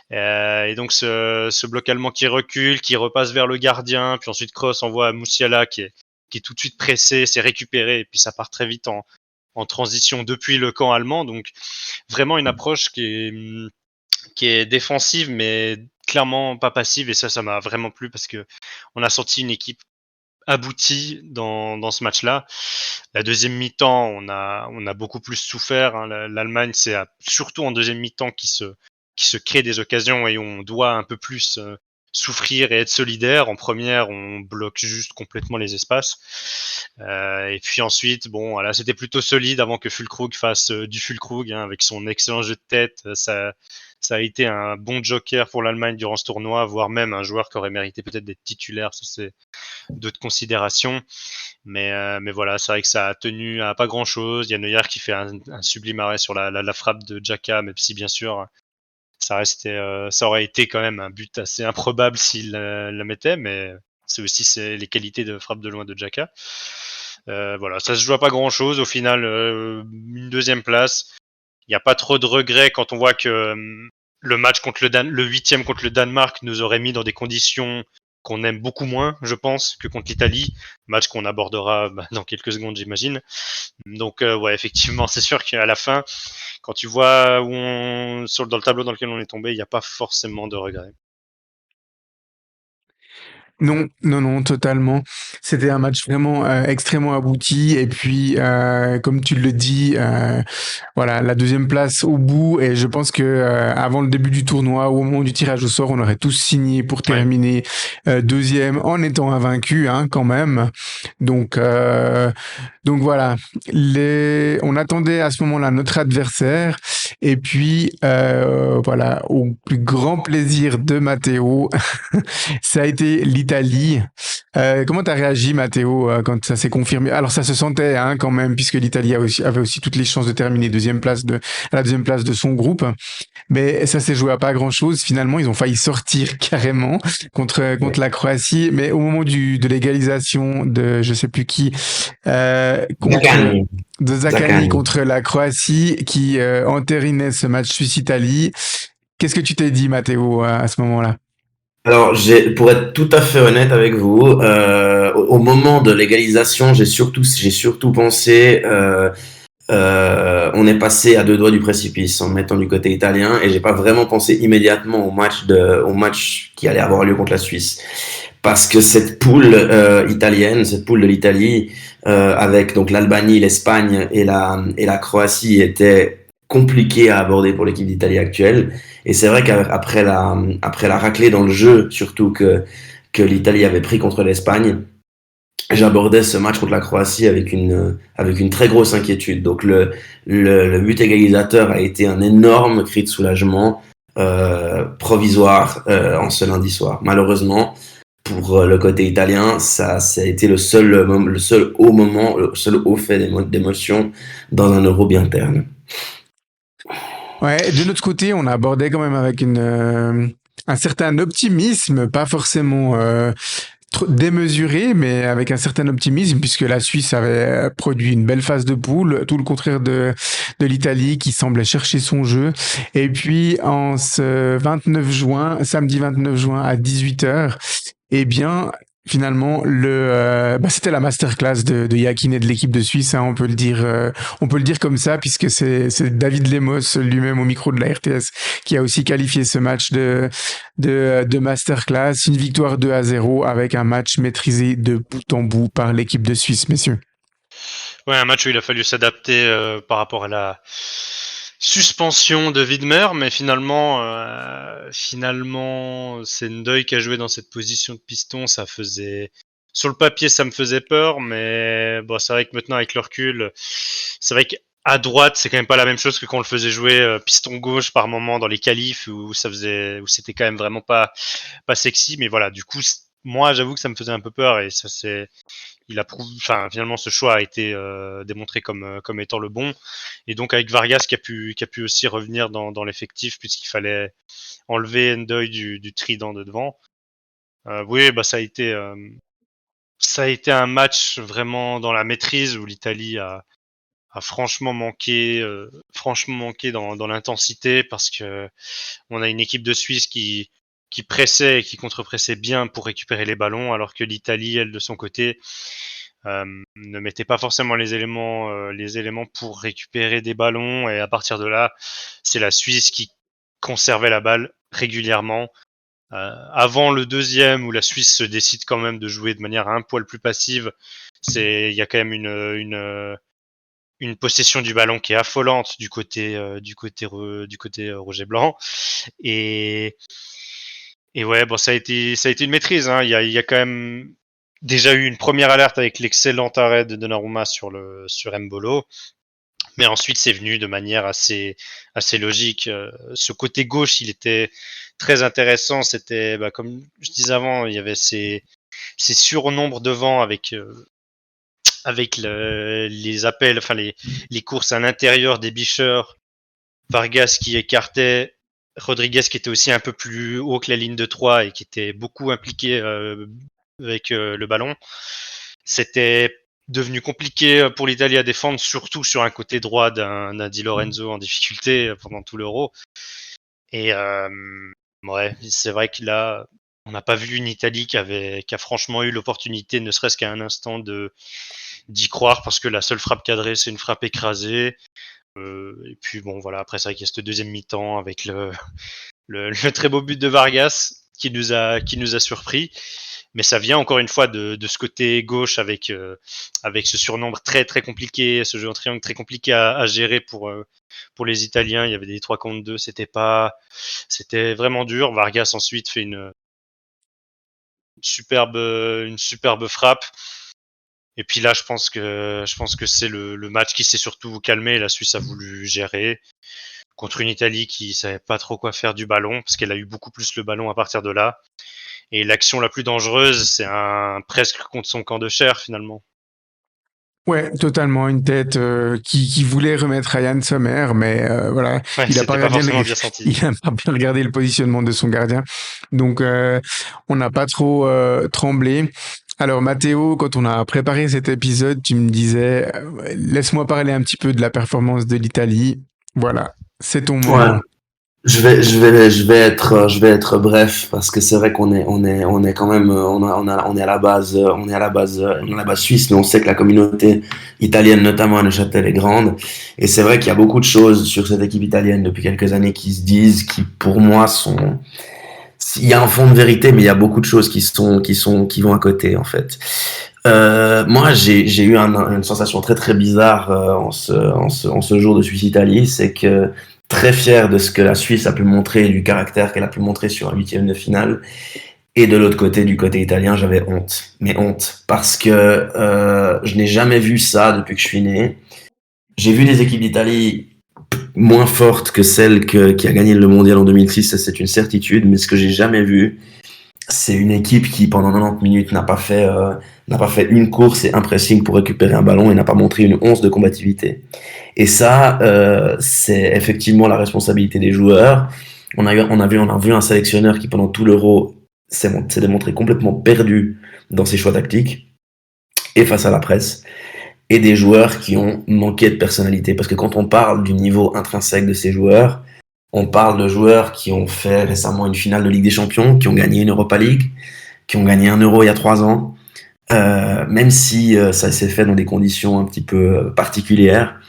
C: Et donc ce bloc allemand qui recule, qui repasse vers le gardien, puis ensuite Kroos envoie à Musiala qui est tout de suite pressé, c'est récupéré, et puis ça part très vite en transition depuis le camp allemand. Donc vraiment une approche qui est défensive, mais clairement pas passive, et ça m'a vraiment plu parce que on a senti une équipe aboutie dans ce match-là. La deuxième mi-temps, on a beaucoup plus souffert. L'Allemagne, c'est surtout en deuxième mi-temps qui se crée des occasions et on doit un peu plus souffrir et être solidaire. En première, on bloque juste complètement les espaces. Et puis ensuite, bon, voilà, c'était plutôt solide avant que Füllkrug fasse du Füllkrug, avec son excellent jeu de tête. Ça a été un bon joker pour l'Allemagne durant ce tournoi, voire même un joueur qui aurait mérité peut-être d'être titulaire. Ça, c'est d'autres considérations. Mais voilà, c'est vrai que ça a tenu à pas grand-chose. Il y a Neuer qui fait un sublime arrêt sur la frappe de Xhaka, même si bien sûr ça aurait été quand même un but assez improbable s'il la mettait, mais c'est les qualités de frappe de loin de Xhaka. Voilà, ça se joue à pas grand-chose. Au final, une deuxième place. Il n'y a pas trop de regrets quand on voit que le match contre le 8e contre le Danemark nous aurait mis dans des conditions qu'on aime beaucoup moins, je pense, que contre l'Italie. Match qu'on abordera dans quelques secondes, j'imagine. Donc, ouais, effectivement, c'est sûr qu'à la fin, quand tu vois dans le tableau dans lequel on est tombé, il n'y a pas forcément de regrets.
A: Non, non, non, totalement. C'était un match vraiment extrêmement abouti. Et puis, comme tu le dis, voilà, la deuxième place au bout. Et je pense que avant le début du tournoi, au moment du tirage au sort, on aurait tous signé pour
C: Ouais.
A: terminer deuxième en étant invaincu, quand même. Donc, donc voilà, on attendait à ce moment-là notre adversaire. Et puis, voilà, au plus grand plaisir de Matteo, ça a été l'Italie. Comment t'as réagi, Matteo, quand ça s'est confirmé? Alors ça se sentait quand même, puisque l'Italie avait aussi toutes les chances de terminer à la deuxième place de son groupe. Mais ça s'est joué à pas grand-chose. Finalement, ils ont failli sortir carrément contre la Croatie. Mais au moment de l'égalisation de je sais plus qui,
B: Zaccagni.
A: de Zaccagni
B: Zaccagni.
A: contre la Croatie, qui entérinait ce match Suisse-Italie. Qu'est-ce que tu t'es dit, Matteo, à ce moment-là?
B: Alors, pour être tout à fait honnête avec vous, au moment de l'égalisation, j'ai surtout pensé, on est passé à deux doigts du précipice en me mettant du côté italien, et j'ai pas vraiment pensé immédiatement au match qui allait avoir lieu contre la Suisse, parce que cette poule italienne, cette poule de l'Italie, avec donc l'Albanie, l'Espagne et la Croatie, était compliquée à aborder pour l'équipe d'Italie actuelle. Et c'est vrai qu'après la raclée dans le jeu, surtout que l'Italie avait pris contre l'Espagne, j'abordais ce match contre la Croatie avec une très grosse inquiétude. Donc le but égalisateur a été un énorme cri de soulagement provisoire en ce lundi soir. Malheureusement, pour le côté italien, ça a été le seul haut moment, le seul haut fait d'émotion dans un Euro bien terne.
A: Ouais, de notre côté, on a abordé quand même avec un certain optimisme, pas forcément démesuré, mais avec un certain optimisme, puisque la Suisse avait produit une belle phase de poule, tout le contraire de l'Italie qui semblait chercher son jeu. Et puis, en ce 29 juin, samedi 29 juin à 18h, eh bien, finalement, c'était la masterclass de Yakin et de l'équipe de Suisse, on peut le dire comme ça, puisque c'est David Lemos lui-même au micro de la RTS qui a aussi qualifié ce match de masterclass. Une victoire 2-0 avec un match maîtrisé de bout en bout par l'équipe de Suisse, messieurs.
C: Ouais, un match où il a fallu s'adapter par rapport à la suspension de Widmer, mais finalement, c'est Ndoye qui a joué dans cette position de piston. Ça faisait sur le papier, ça me faisait peur, mais bon, c'est vrai que maintenant, avec le recul, c'est vrai qu'à droite, c'est quand même pas la même chose que quand on le faisait jouer piston gauche par moment dans les qualifs où c'était quand même vraiment pas sexy. Mais voilà, du coup, moi, j'avoue que ça me faisait un peu peur et il a prouvé, enfin, finalement, ce choix a été démontré comme étant le bon. Et donc, avec Vargas qui a pu aussi revenir dans l'effectif puisqu'il fallait enlever Ndoye du trident de devant. Oui, bah, ça a été un match vraiment dans la maîtrise où l'Italie a franchement manqué dans l'intensité parce que on a une équipe de Suisse qui pressait et qui contre-pressait bien pour récupérer les ballons, alors que l'Italie, elle, de son côté, ne mettait pas forcément les éléments pour récupérer des ballons. Et à partir de là, c'est la Suisse qui conservait la balle régulièrement. Avant le deuxième, où la Suisse se décide quand même de jouer de manière un poil plus passive, il y a quand même une possession du ballon qui est affolante du côté Roger Blanc. Et, et ouais, bon, ça a été une maîtrise. Hein. Il y a quand même déjà eu une première alerte avec l'excellent arrêt de Donnarumma sur Mbolo. Mais ensuite, c'est venu de manière assez logique. Ce côté gauche, il était très intéressant. C'était, comme je disais avant, il y avait ces surnombres devant avec les appels, enfin les courses à l'intérieur des bicheurs, Vargas qui écartait, Rodriguez qui était aussi un peu plus haut que la ligne de 3 et qui était beaucoup impliqué avec le ballon. C'était devenu compliqué pour l'Italie à défendre, surtout sur un côté droit d'un Di Lorenzo en difficulté pendant tout l'Euro. Et ouais, c'est vrai que là, on n'a pas vu une Italie qui a franchement eu l'opportunité, ne serait-ce qu'à un instant, d'y croire, parce que la seule frappe cadrée, c'est une frappe écrasée. Et puis bon, voilà, après ça, il y a cette deuxième mi-temps avec le très beau but de Vargas qui nous a surpris. Mais ça vient encore une fois de ce côté gauche avec ce surnombre très très compliqué, ce jeu en triangle très compliqué à gérer pour les Italiens. Il y avait des 3 contre 2, c'était vraiment dur. Vargas ensuite fait une superbe frappe. Et puis là, je pense que c'est le match qui s'est surtout calmé. La Suisse a voulu gérer contre une Italie qui savait pas trop quoi faire du ballon, parce qu'elle a eu beaucoup plus le ballon à partir de là. Et l'action la plus dangereuse, c'est presque contre son camp de chair, finalement.
A: Ouais, totalement. Une tête qui voulait remettre Ryan Sommer, mais voilà,
C: Ouais,
A: il a
C: c'était pas
A: bien,
C: forcément bien senti.
A: il a pas bien regardé le positionnement de son gardien. Donc, on n'a pas trop tremblé. Alors, Mathéo, quand on a préparé cet épisode, tu me disais, laisse-moi parler un petit peu de la performance de l'Italie. Voilà, c'est ton
B: Ouais.
A: moment.
B: Je vais être bref parce que c'est vrai on est quand même, on est à la base, on est à la base, on est à la base suisse, mais on sait que la communauté italienne, notamment à Neuchâtel, est grande. Et c'est vrai qu'il y a beaucoup de choses sur cette équipe italienne depuis quelques années qui se disent, qui pour moi il y a un fond de vérité, mais il y a beaucoup de choses qui vont à côté, en fait. Moi, j'ai eu une sensation très très bizarre en ce jour de Suisse-Italie, c'est que très fier de ce que la Suisse a pu montrer, du caractère qu'elle a pu montrer sur un huitième de finale. Et de l'autre côté, du côté italien, j'avais honte. Mais honte. Parce que je n'ai jamais vu ça depuis que je suis né. J'ai vu des équipes d'Italie moins fortes que celle qui a gagné le mondial en 2006, ça c'est une certitude. Mais ce que j'ai jamais vu, c'est une équipe qui, pendant 90 minutes, n'a pas fait une course et un pressing pour récupérer un ballon et n'a pas montré une once de combativité. Et ça, c'est effectivement la responsabilité des joueurs. On a vu un sélectionneur qui, pendant tout l'Euro, s'est démontré complètement perdu dans ses choix tactiques et face à la presse. Et des joueurs qui ont manqué de personnalité. Parce que quand on parle du niveau intrinsèque de ces joueurs, on parle de joueurs qui ont fait récemment une finale de Ligue des Champions, qui ont gagné une Europa League, qui ont gagné un Euro il y a 3 ans, même si ça s'est fait dans des conditions un petit peu particulières.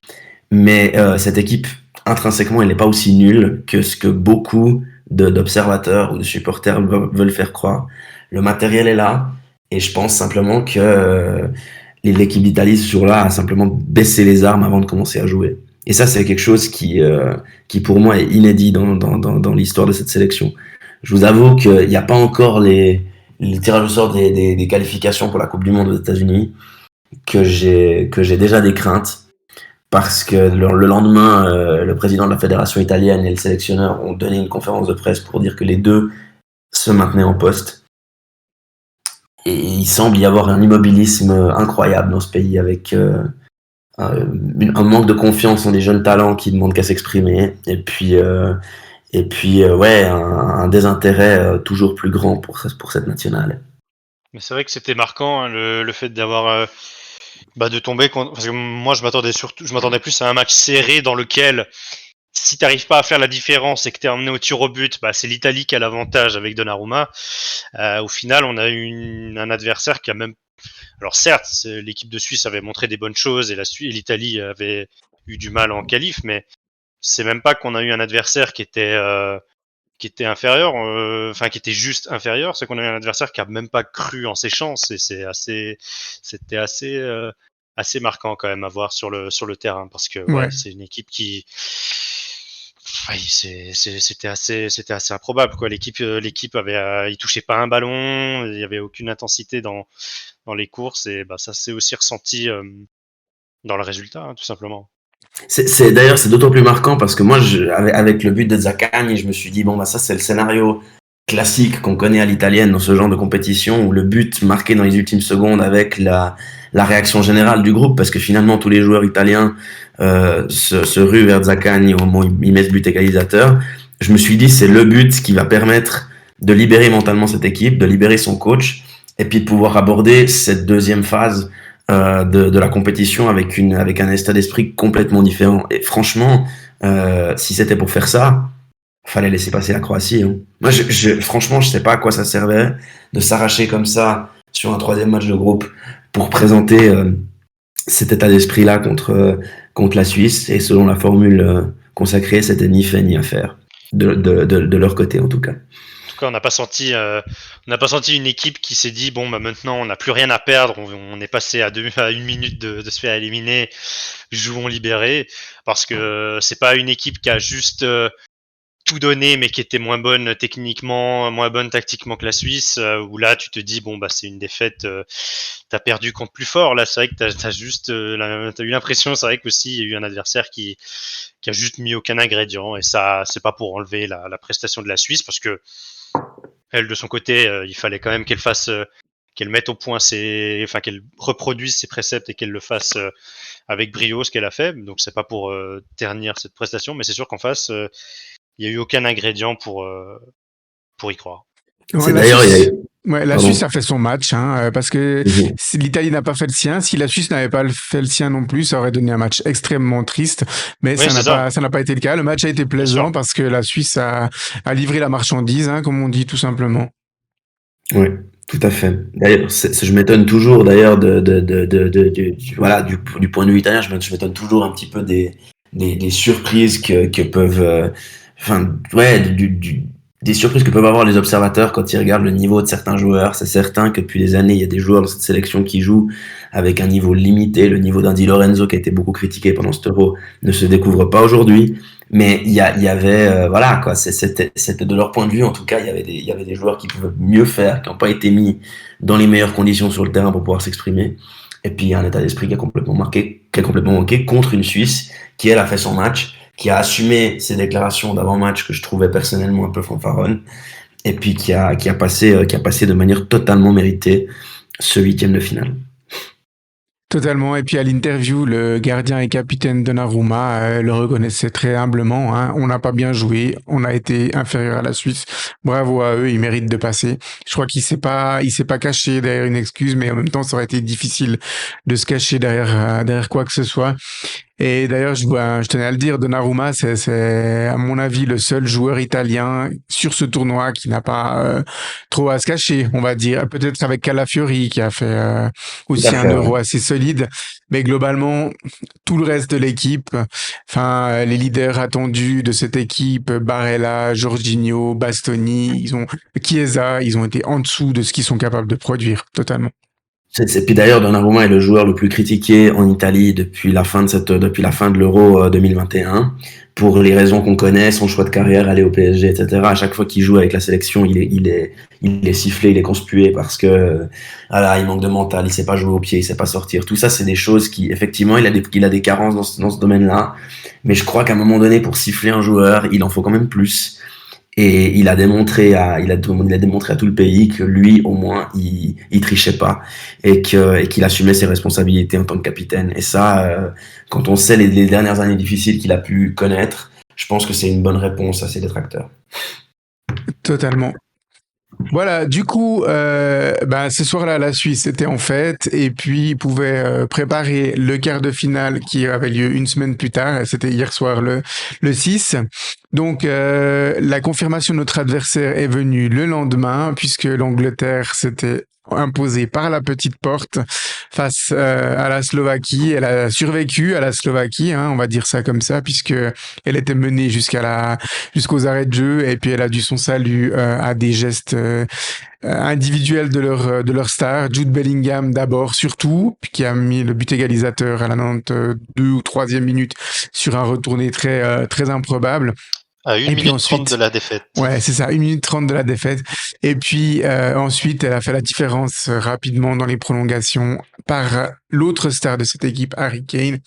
B: Mais cette équipe, intrinsèquement, elle n'est pas aussi nulle que ce que beaucoup d'observateurs ou de supporters veulent faire croire. Le matériel est là, et je pense simplement que l'équipe d'Italie, ce jour-là, a simplement baissé les armes avant de commencer à jouer. Et ça, c'est quelque chose qui pour moi est inédit dans l'histoire de cette sélection. Je vous avoue qu'il n'y a pas encore le tirage au sort des qualifications pour la Coupe du Monde aux États-Unis que j'ai déjà des craintes. Parce que le lendemain, le président de la fédération italienne et le sélectionneur ont donné une conférence de presse pour dire que les deux se maintenaient en poste. Et il semble y avoir un immobilisme incroyable dans ce pays avec un manque de confiance en des jeunes talents qui demandent qu'à s'exprimer. Et puis ouais, un désintérêt toujours plus grand pour cette nationale.
C: Mais c'est vrai que c'était marquant, hein, le fait d'avoir de tomber contre... Parce que moi, je m'attendais plus à un match serré dans lequel, si t'arrives pas à faire la différence et que t'es emmené au tir au but, c'est l'Italie qui a l'avantage avec Donnarumma. Au final, on a eu un adversaire qui a même... Alors certes, l'équipe de Suisse avait montré des bonnes choses et l'Italie avait eu du mal en qualif, mais c'est même pas qu'on a eu un adversaire qui était inférieur, qui était juste inférieur, c'est qu'on a eu un adversaire qui a même pas cru en ses chances et c'était assez marquant quand même à voir sur le terrain parce que c'est une équipe qui c'était assez improbable quoi. L'équipe il touchait pas un ballon, il y avait aucune intensité dans les courses et ça s'est aussi ressenti dans le résultat, hein, tout simplement.
B: D'ailleurs, c'est d'autant plus marquant parce que moi, avec le but de Zaccagni, je me suis dit, ça c'est le scénario classique qu'on connaît à l'italienne dans ce genre de compétition où le but marqué dans les ultimes secondes avec la réaction générale du groupe parce que finalement tous les joueurs italiens se ruent vers Zaccagni au moment où il met ce but égalisateur. Je me suis dit, c'est le but qui va permettre de libérer mentalement cette équipe, de libérer son coach et puis de pouvoir aborder cette deuxième phase de la compétition avec un état d'esprit complètement différent. Et franchement, si c'était pour faire ça, fallait laisser passer la Croatie. Hein. Moi, franchement, je sais pas à quoi ça servait de s'arracher comme ça sur un troisième match de groupe pour présenter cet état d'esprit-là contre la Suisse. Et selon la formule consacrée, c'était ni fait ni à faire de leur côté en tout cas.
C: En tout cas, on n'a pas senti une équipe qui s'est dit maintenant on n'a plus rien à perdre, on est passé à 1 minute de se faire éliminer, jouons libérés, parce que c'est pas une équipe qui a juste tout donné mais qui était moins bonne techniquement, moins bonne tactiquement que la Suisse, où là tu te dis c'est une défaite, t'as perdu contre plus fort. Là c'est vrai que t'as eu l'impression, c'est vrai qu'aussi il y a eu un adversaire qui a juste mis aucun ingrédient, et ça c'est pas pour enlever la prestation de la Suisse parce que elle de son côté il fallait quand même qu'elle mette au point qu'elle reproduise ses préceptes et qu'elle le fasse avec brio, ce qu'elle a fait. Donc c'est pas pour ternir cette prestation, mais c'est sûr qu'en face il n'y a eu aucun ingrédient pour y croire.
A: La Suisse a fait son match, parce que si l'Italie n'a pas fait le sien, si la Suisse n'avait pas fait le sien non plus, ça aurait donné un match extrêmement triste. Mais ça n'a pas été le cas. Le match a été plaisant parce que la Suisse a livré la marchandise, comme on dit tout simplement.
B: Oui, tout à fait. D'ailleurs, je m'étonne toujours d'ailleurs du point de vue italien, je m'étonne toujours un petit peu des surprises que peuvent des surprises que peuvent avoir les observateurs quand ils regardent le niveau de certains joueurs. C'est certain que depuis des années, il y a des joueurs dans cette sélection qui jouent avec un niveau limité. Le niveau d'un Di Lorenzo qui a été beaucoup critiqué pendant cet Euro ne se découvre pas aujourd'hui. Mais il y avait, c'était de leur point de vue, en tout cas, il y avait des joueurs qui pouvaient mieux faire, qui n'ont pas été mis dans les meilleures conditions sur le terrain pour pouvoir s'exprimer. Et puis, il y a un état d'esprit qui a complètement manqué contre une Suisse qui, elle, a fait son match, qui a assumé ses déclarations d'avant-match que je trouvais personnellement un peu fanfaronnes, et puis qui a passé de manière totalement méritée ce 8e de finale.
A: Totalement. Et puis à l'interview, le gardien et capitaine Donnarumma le reconnaissait très humblement. On n'a pas bien joué, on a été inférieur à la Suisse. Bravo à eux, ils méritent de passer. Je crois qu'il s'est pas caché derrière une excuse, mais en même temps, ça aurait été difficile de se cacher derrière quoi que ce soit. Et d'ailleurs, je tenais à le dire, Donnarumma, c'est à mon avis le seul joueur italien sur ce tournoi qui n'a pas trop à se cacher, on va dire. Peut-être avec Calafiori qui a fait aussi un Euro assez solide, mais globalement, tout le reste de l'équipe, les leaders attendus de cette équipe, Barella, Jorginho, Bastoni, Chiesa, ils ont été en dessous de ce qu'ils sont capables de produire, totalement.
B: Puis d'ailleurs, Donnarumma est le joueur le plus critiqué en Italie depuis la fin de l'Euro 2021, pour les raisons qu'on connaît, son choix de carrière, aller au PSG, etc. À chaque fois qu'il joue avec la sélection, il est sifflé, il est conspué parce que voilà, il manque de mental, il sait pas jouer au pied, il sait pas sortir. Tout ça, c'est des choses qui, effectivement, il a des carences dans ce domaine-là. Mais je crois qu'à un moment donné, pour siffler un joueur, il en faut quand même plus. Et il a démontré à tout le pays que lui, au moins, il trichait pas et qu'il assumait ses responsabilités en tant que capitaine. Et ça, quand on sait les dernières années difficiles qu'il a pu connaître, je pense que c'est une bonne réponse à ses détracteurs.
A: Totalement. Voilà, du coup, ce soir-là, la Suisse était en fête et puis ils pouvaient préparer le quart de finale qui avait lieu une semaine plus tard. C'était hier soir, le 6. Donc, la confirmation de notre adversaire est venue le lendemain puisque l'Angleterre s'était imposée par la petite porte face à la Slovaquie. Elle a survécu à la Slovaquie, hein, on va dire ça comme ça, puisque elle était menée jusqu'aux arrêts de jeu et puis elle a dû son salut à des gestes individuels de leur star, Jude Bellingham d'abord surtout, puis qui a mis le but égalisateur à la 92 ou 3e minute sur un retourné très improbable.
C: À 1
A: Et puis
C: minute 30
A: ensuite,
C: de la défaite.
A: ouais, c'est ça, 1 minute 30 de la défaite. Et puis ensuite, elle a fait la différence rapidement dans les prolongations par l'autre star de cette équipe, Harry Kane.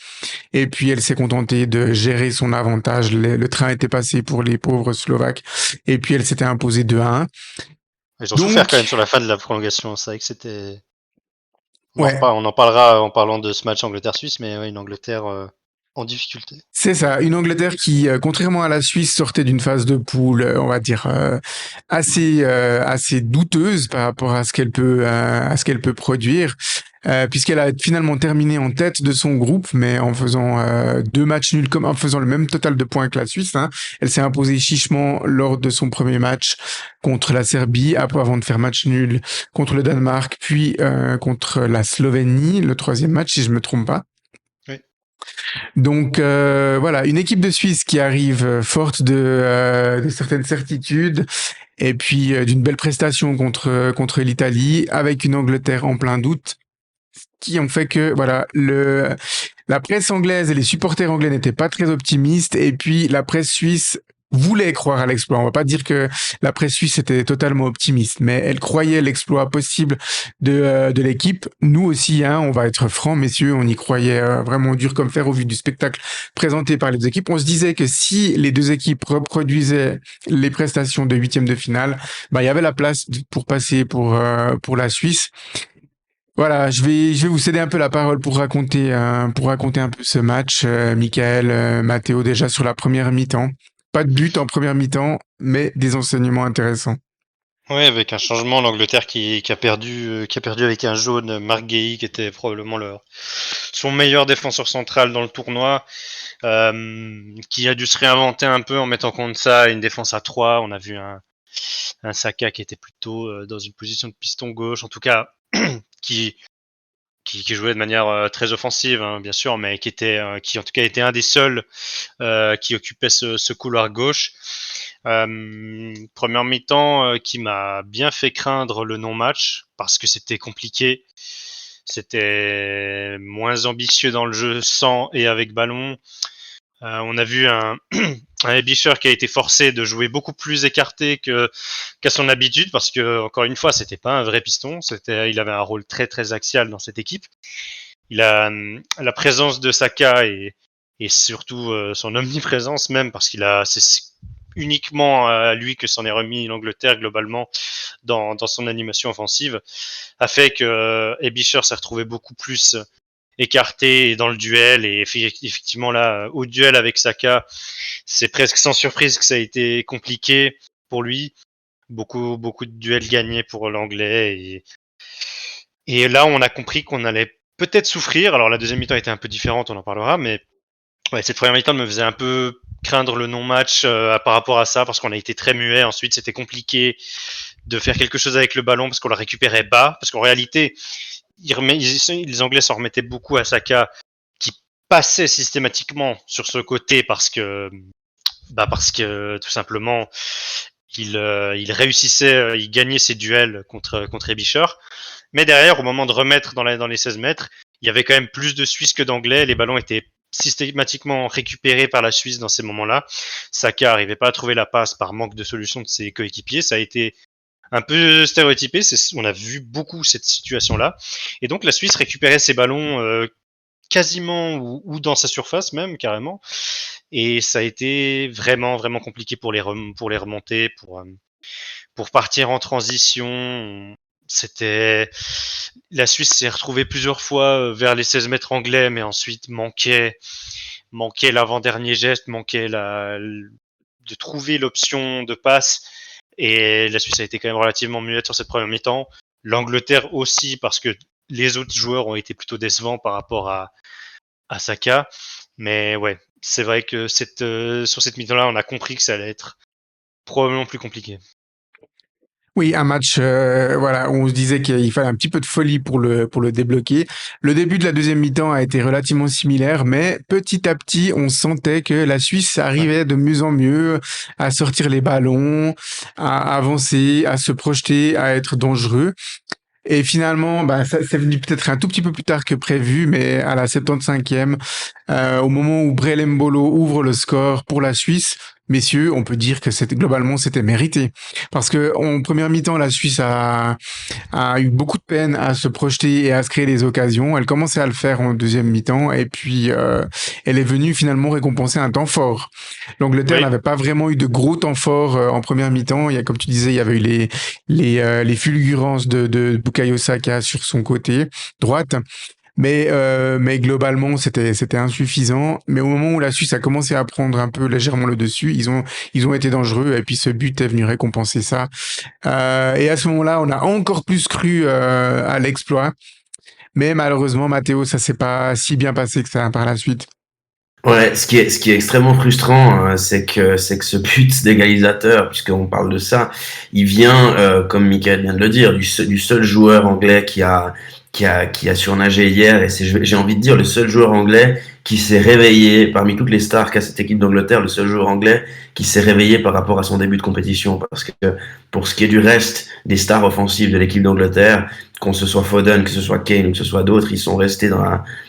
A: Et puis elle s'est contentée de gérer son avantage. Le train était passé pour les pauvres Slovaques. Et puis elle s'était imposée 2-1.
C: Ils ont souffert quand même sur la fin de la prolongation. C'est vrai que c'était.
A: Ouais,
C: On en parlera en parlant de ce match Angleterre-Suisse, mais ouais, une Angleterre en difficulté.
A: c'est ça. Une Angleterre qui, contrairement à la Suisse, sortait d'une phase de poule, on va dire, assez douteuse par rapport à ce qu'elle peut produire. Puisqu'elle a finalement terminé en tête de son groupe, mais en faisant 2 matchs nuls, comme en faisant le même total de points que la Suisse. Hein. Elle s'est imposée chichement lors de son premier match contre la Serbie, après avant de faire match nul contre le Danemark, puis contre la Slovénie, le 3e match, si je me trompe pas.
C: Oui.
A: Donc voilà, une équipe de Suisse qui arrive forte de certaines certitudes et puis d'une belle prestation contre l'Italie, avec une Angleterre en plein doute qui ont fait que voilà la presse anglaise et les supporters anglais n'étaient pas très optimistes et puis la presse suisse voulait croire à l'exploit. On va pas dire que la presse suisse était totalement optimiste, mais elle croyait l'exploit possible de l'équipe. Nous aussi, hein, on va être francs, messieurs, on y croyait vraiment dur comme fer au vu du spectacle présenté par les deux équipes. On se disait que si les deux équipes reproduisaient les prestations de huitième de finale, il y avait la place pour passer pour la Suisse. Voilà, je vais vous céder un peu la parole pour raconter un peu ce match. Michael, Matteo, déjà sur la première mi-temps. Pas de but en première mi-temps, mais des enseignements intéressants.
C: Oui, avec un changement, l'Angleterre qui a perdu avec un jaune, Mark Guéhi, qui était probablement son meilleur défenseur central dans le tournoi, qui a dû se réinventer un peu en mettant contre ça une défense à 3. On a vu un Saka qui était plutôt dans une position de piston gauche, en tout cas qui jouait de manière très offensive, hein, bien sûr, mais qui en tout cas était un des seuls qui occupait ce couloir gauche. Première mi-temps qui m'a bien fait craindre le non-match parce que c'était compliqué. C'était moins ambitieux dans le jeu sans et avec ballon. On a vu un Ebischer qui a été forcé de jouer beaucoup plus écarté qu'à son habitude parce que, encore une fois, c'était pas un vrai piston. Il avait un rôle très très axial dans cette équipe. Il a la présence de Saka et surtout son omniprésence même parce c'est uniquement à lui que s'en est remis l'Angleterre globalement dans son animation offensive, a fait que Ebischer s'est retrouvé beaucoup plus écarté dans le duel et effectivement là au duel avec Saka, c'est presque sans surprise que ça a été compliqué pour lui. Beaucoup de duels gagnés pour l'anglais et là on a compris qu'on allait peut-être souffrir. Alors la deuxième mi-temps était un peu différente, on en parlera, mais ouais, cette première mi-temps me faisait un peu craindre le non-match par rapport à ça parce qu'on a été très muet. Ensuite, c'était compliqué de faire quelque chose avec le ballon parce qu'on le récupérait bas. Parce qu'en réalité, les Anglais s'en remettaient beaucoup à Saka qui passait systématiquement sur ce côté parce que tout simplement il réussissait, il gagnait ses duels contre Ebischer. Mais derrière, au moment de remettre dans les 16 mètres, il y avait quand même plus de Suisses que d'Anglais. Les ballons étaient systématiquement récupéré par la Suisse dans ces moments-là. Saka n'arrivait pas à trouver la passe par manque de solution de ses coéquipiers. Ça a été un peu stéréotypé. On a vu beaucoup cette situation-là. Et donc la Suisse récupérait ses ballons quasiment ou dans sa surface même carrément. Et ça a été vraiment vraiment compliqué pour les remonter, pour partir en transition. C'était la Suisse s'est retrouvée plusieurs fois vers les 16 mètres anglais, mais ensuite manquait l'avant-dernier geste, manquait de trouver l'option de passe. Et la Suisse a été quand même relativement muette sur cette première mi-temps. L'Angleterre aussi, parce que les autres joueurs ont été plutôt décevants par rapport à Saka. Mais ouais, c'est vrai que sur cette mi-temps-là, on a compris que ça allait être probablement plus compliqué.
A: Oui, un match, voilà, où on se disait qu'il fallait un petit peu de folie pour le débloquer. Le début de la deuxième mi-temps a été relativement similaire, mais petit à petit, on sentait que la Suisse
C: Ouais.
A: arrivait de mieux en mieux à sortir les ballons, à avancer, à se projeter, à être dangereux. Et finalement, bah, ça, c'est venu peut-être un tout petit peu plus tard que prévu, mais à la 75e, au moment où Brel Mbolo ouvre le score pour la Suisse, messieurs, on peut dire que globalement c'était mérité, parce que en première mi-temps, la Suisse a eu beaucoup de peine à se projeter et à se créer des occasions. Elle commençait à le faire en deuxième mi-temps et puis elle est venue finalement récompenser un temps fort. L'Angleterre
C: Oui,
A: n'avait pas vraiment eu de gros temps forts en première mi-temps. Il y a, comme tu disais, il y avait eu les fulgurances de Bukayo Saka sur son côté droite. Mais globalement, c'était insuffisant. Mais au moment où la Suisse a commencé à prendre un peu légèrement le dessus, ils ont été dangereux. Et puis ce but est venu récompenser ça. Et à ce moment-là, on a encore plus cru à l'exploit. Mais malheureusement, Matteo, ça s'est pas si bien passé que ça par la suite.
B: Ouais, ce qui est extrêmement frustrant, c'est que ce but d'égalisateur, puisqu'on parle de ça, il vient, comme Michael vient de le dire, du seul joueur anglais qui a surnagé hier, et j'ai envie de dire le seul joueur anglais qui s'est réveillé parmi toutes les stars qu'a cette équipe d'Angleterre, le seul joueur anglais qui s'est réveillé par rapport à son début de compétition, parce que pour ce qui est du reste des stars offensives de l'équipe d'Angleterre, qu'on ce soit Foden, que ce soit Kane ou que ce soit d'autres, ils sont restés dans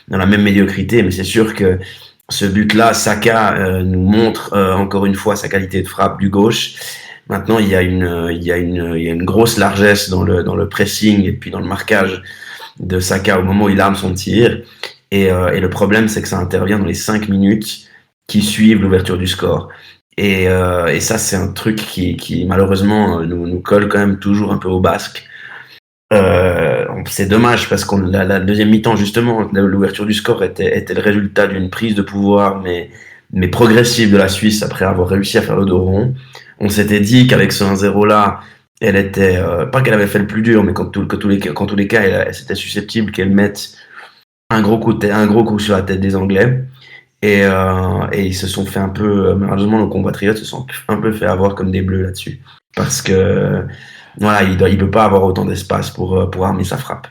B: la même médiocrité, mais c'est sûr que ce but-là, Saka nous montre encore une fois sa qualité de frappe du gauche. Maintenant, il y a une grosse largesse dans le pressing et puis dans le marquage de Saka au moment où il arme son tir. Et le problème, c'est que ça intervient dans les 5 minutes qui suivent l'ouverture du score. Et ça, c'est un truc qui malheureusement nous colle quand même toujours un peu au basque. C'est dommage parce qu'on la deuxième mi-temps justement, l'ouverture du score était le résultat d'une prise de pouvoir mais progressive de la Suisse après avoir réussi à faire le dos rond. On s'était dit qu'avec ce 1-0 là, elle était pas qu'elle avait fait le plus dur, mais qu'en tous les cas, elle c'était susceptible qu'elle mette un gros coup sur la tête des Anglais. Et ils se sont fait un peu, malheureusement, nos compatriotes se sont un peu fait avoir comme des bleus là-dessus. Parce que, voilà, il peut pas avoir autant d'espace pour armer sa frappe.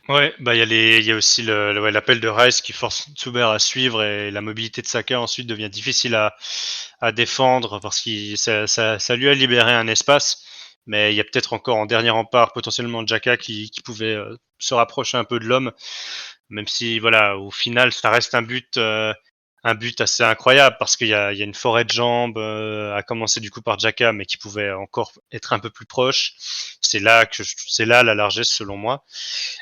C: ouais, bah il y a aussi ouais, l'appel de Rice qui force Zuber à suivre et la mobilité de Saka ensuite devient difficile à défendre parce que ça lui a libéré un espace. Mais il y a peut-être encore en dernier rempart potentiellement Xhaka qui pouvait se rapprocher un peu de l'homme, même si voilà, au final ça reste un but assez incroyable parce qu'il y a une forêt de jambes à commencer du coup par Xhaka, mais qui pouvait encore être un peu plus proche. C'est là la largesse selon moi.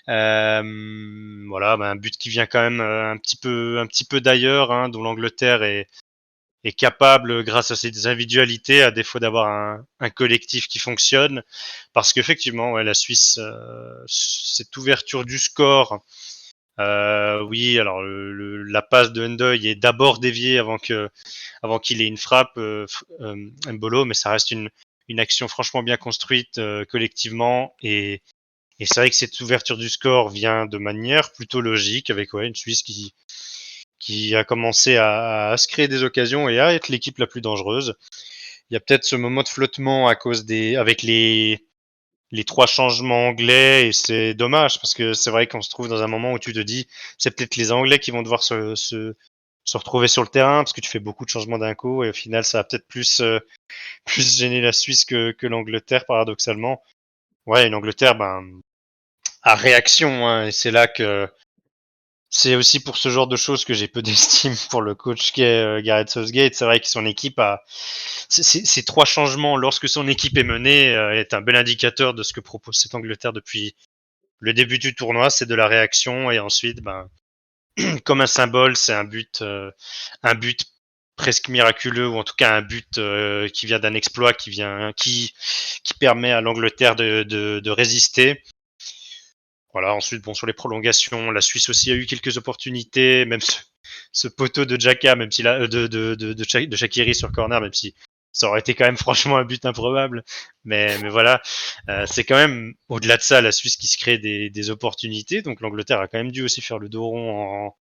C: Voilà, un but qui vient quand même un petit peu d'ailleurs, hein, dont l'Angleterre est capable, grâce à ses individualités, à défaut d'avoir un collectif qui fonctionne. Parce qu'effectivement, ouais, la Suisse, cette ouverture du score, oui, alors la passe de Ndoye est d'abord déviée avant qu'il ait une frappe, Mbolo, mais ça reste une action franchement bien construite collectivement et c'est vrai que cette ouverture du score vient de manière plutôt logique avec ouais, une Suisse qui a commencé à se créer des occasions et à être l'équipe la plus dangereuse. Il y a peut-être ce moment de flottement à cause avec les trois changements anglais et c'est dommage parce que c'est vrai qu'on se trouve dans un moment où tu te dis c'est peut-être les Anglais qui vont devoir se retrouver sur le terrain parce que tu fais beaucoup de changements d'un coup et au final ça va peut-être plus gêner la Suisse que l'Angleterre paradoxalement. Ouais, l'Angleterre, ben, à réaction, hein, et c'est là que c'est aussi pour ce genre de choses que j'ai peu d'estime pour le coach qui est Gareth Southgate. C'est vrai que son équipe a ces 3 changements lorsque son équipe est menée est un bel indicateur de ce que propose cette Angleterre depuis le début du tournoi. C'est de la réaction et ensuite, comme un symbole, c'est un but presque miraculeux ou en tout cas un but qui vient d'un exploit qui permet à l'Angleterre de résister. Voilà, ensuite, bon, sur les prolongations, la Suisse aussi a eu quelques opportunités, même ce poteau de Xhaka, même s'il a, de Shaqiri sur corner, même si ça aurait été quand même franchement un but improbable. Mais voilà, c'est quand même, au-delà de ça, la Suisse qui se crée des opportunités. Donc l'Angleterre a quand même dû aussi faire le dos rond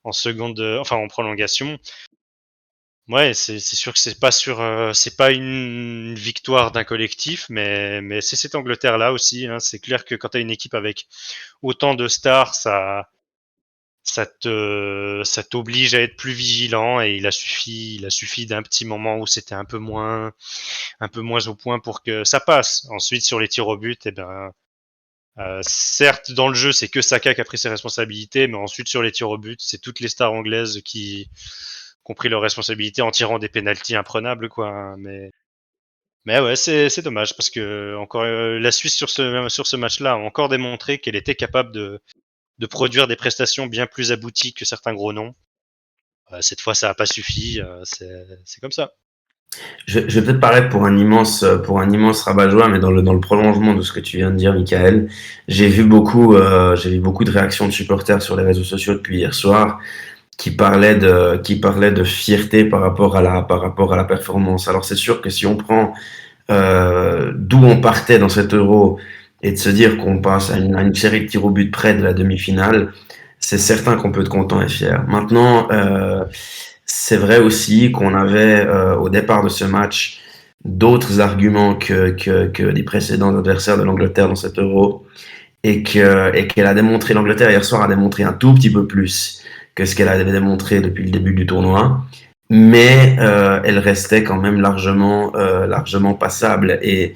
C: en seconde, enfin en prolongation. Ouais, c'est sûr que c'est pas une victoire d'un collectif, mais c'est cette Angleterre-là aussi, hein. C'est clair que quand tu as une équipe avec autant de stars, ça t'oblige à être plus vigilant et il a suffi d'un petit moment où c'était un peu moins au point pour que ça passe. Ensuite, sur les tirs au but, eh ben, certes, dans le jeu, c'est que Saka qui a pris ses responsabilités, mais ensuite, sur les tirs au but, c'est toutes les stars anglaises qui ont pris leurs responsabilités en tirant des pénaltys imprenables, quoi, hein. Mais ouais, c'est dommage parce que encore la Suisse sur ce match-là a encore démontré qu'elle était capable de produire des prestations bien plus abouties que certains gros noms. Cette fois, ça n'a pas suffi. C'est comme ça.
B: Je vais peut-être paraître pour un immense rabat-joie, mais dans le prolongement de ce que tu viens de dire, Michael, j'ai vu beaucoup de réactions de supporters sur les réseaux sociaux depuis hier soir qui parlaient de fierté par rapport à la performance. Alors c'est sûr que si on prend d'où on partait dans cet Euro et de se dire qu'on passe à une série de tirs au but près de la demi-finale, c'est certain qu'on peut être content et fier. Maintenant, c'est vrai aussi qu'on avait au départ de ce match d'autres arguments que les précédents adversaires de l'Angleterre dans cet Euro et qu'elle a démontré, l'Angleterre hier soir a démontré un tout petit peu plus que ce qu'elle avait démontré depuis le début du tournoi, mais elle restait quand même largement passable. Et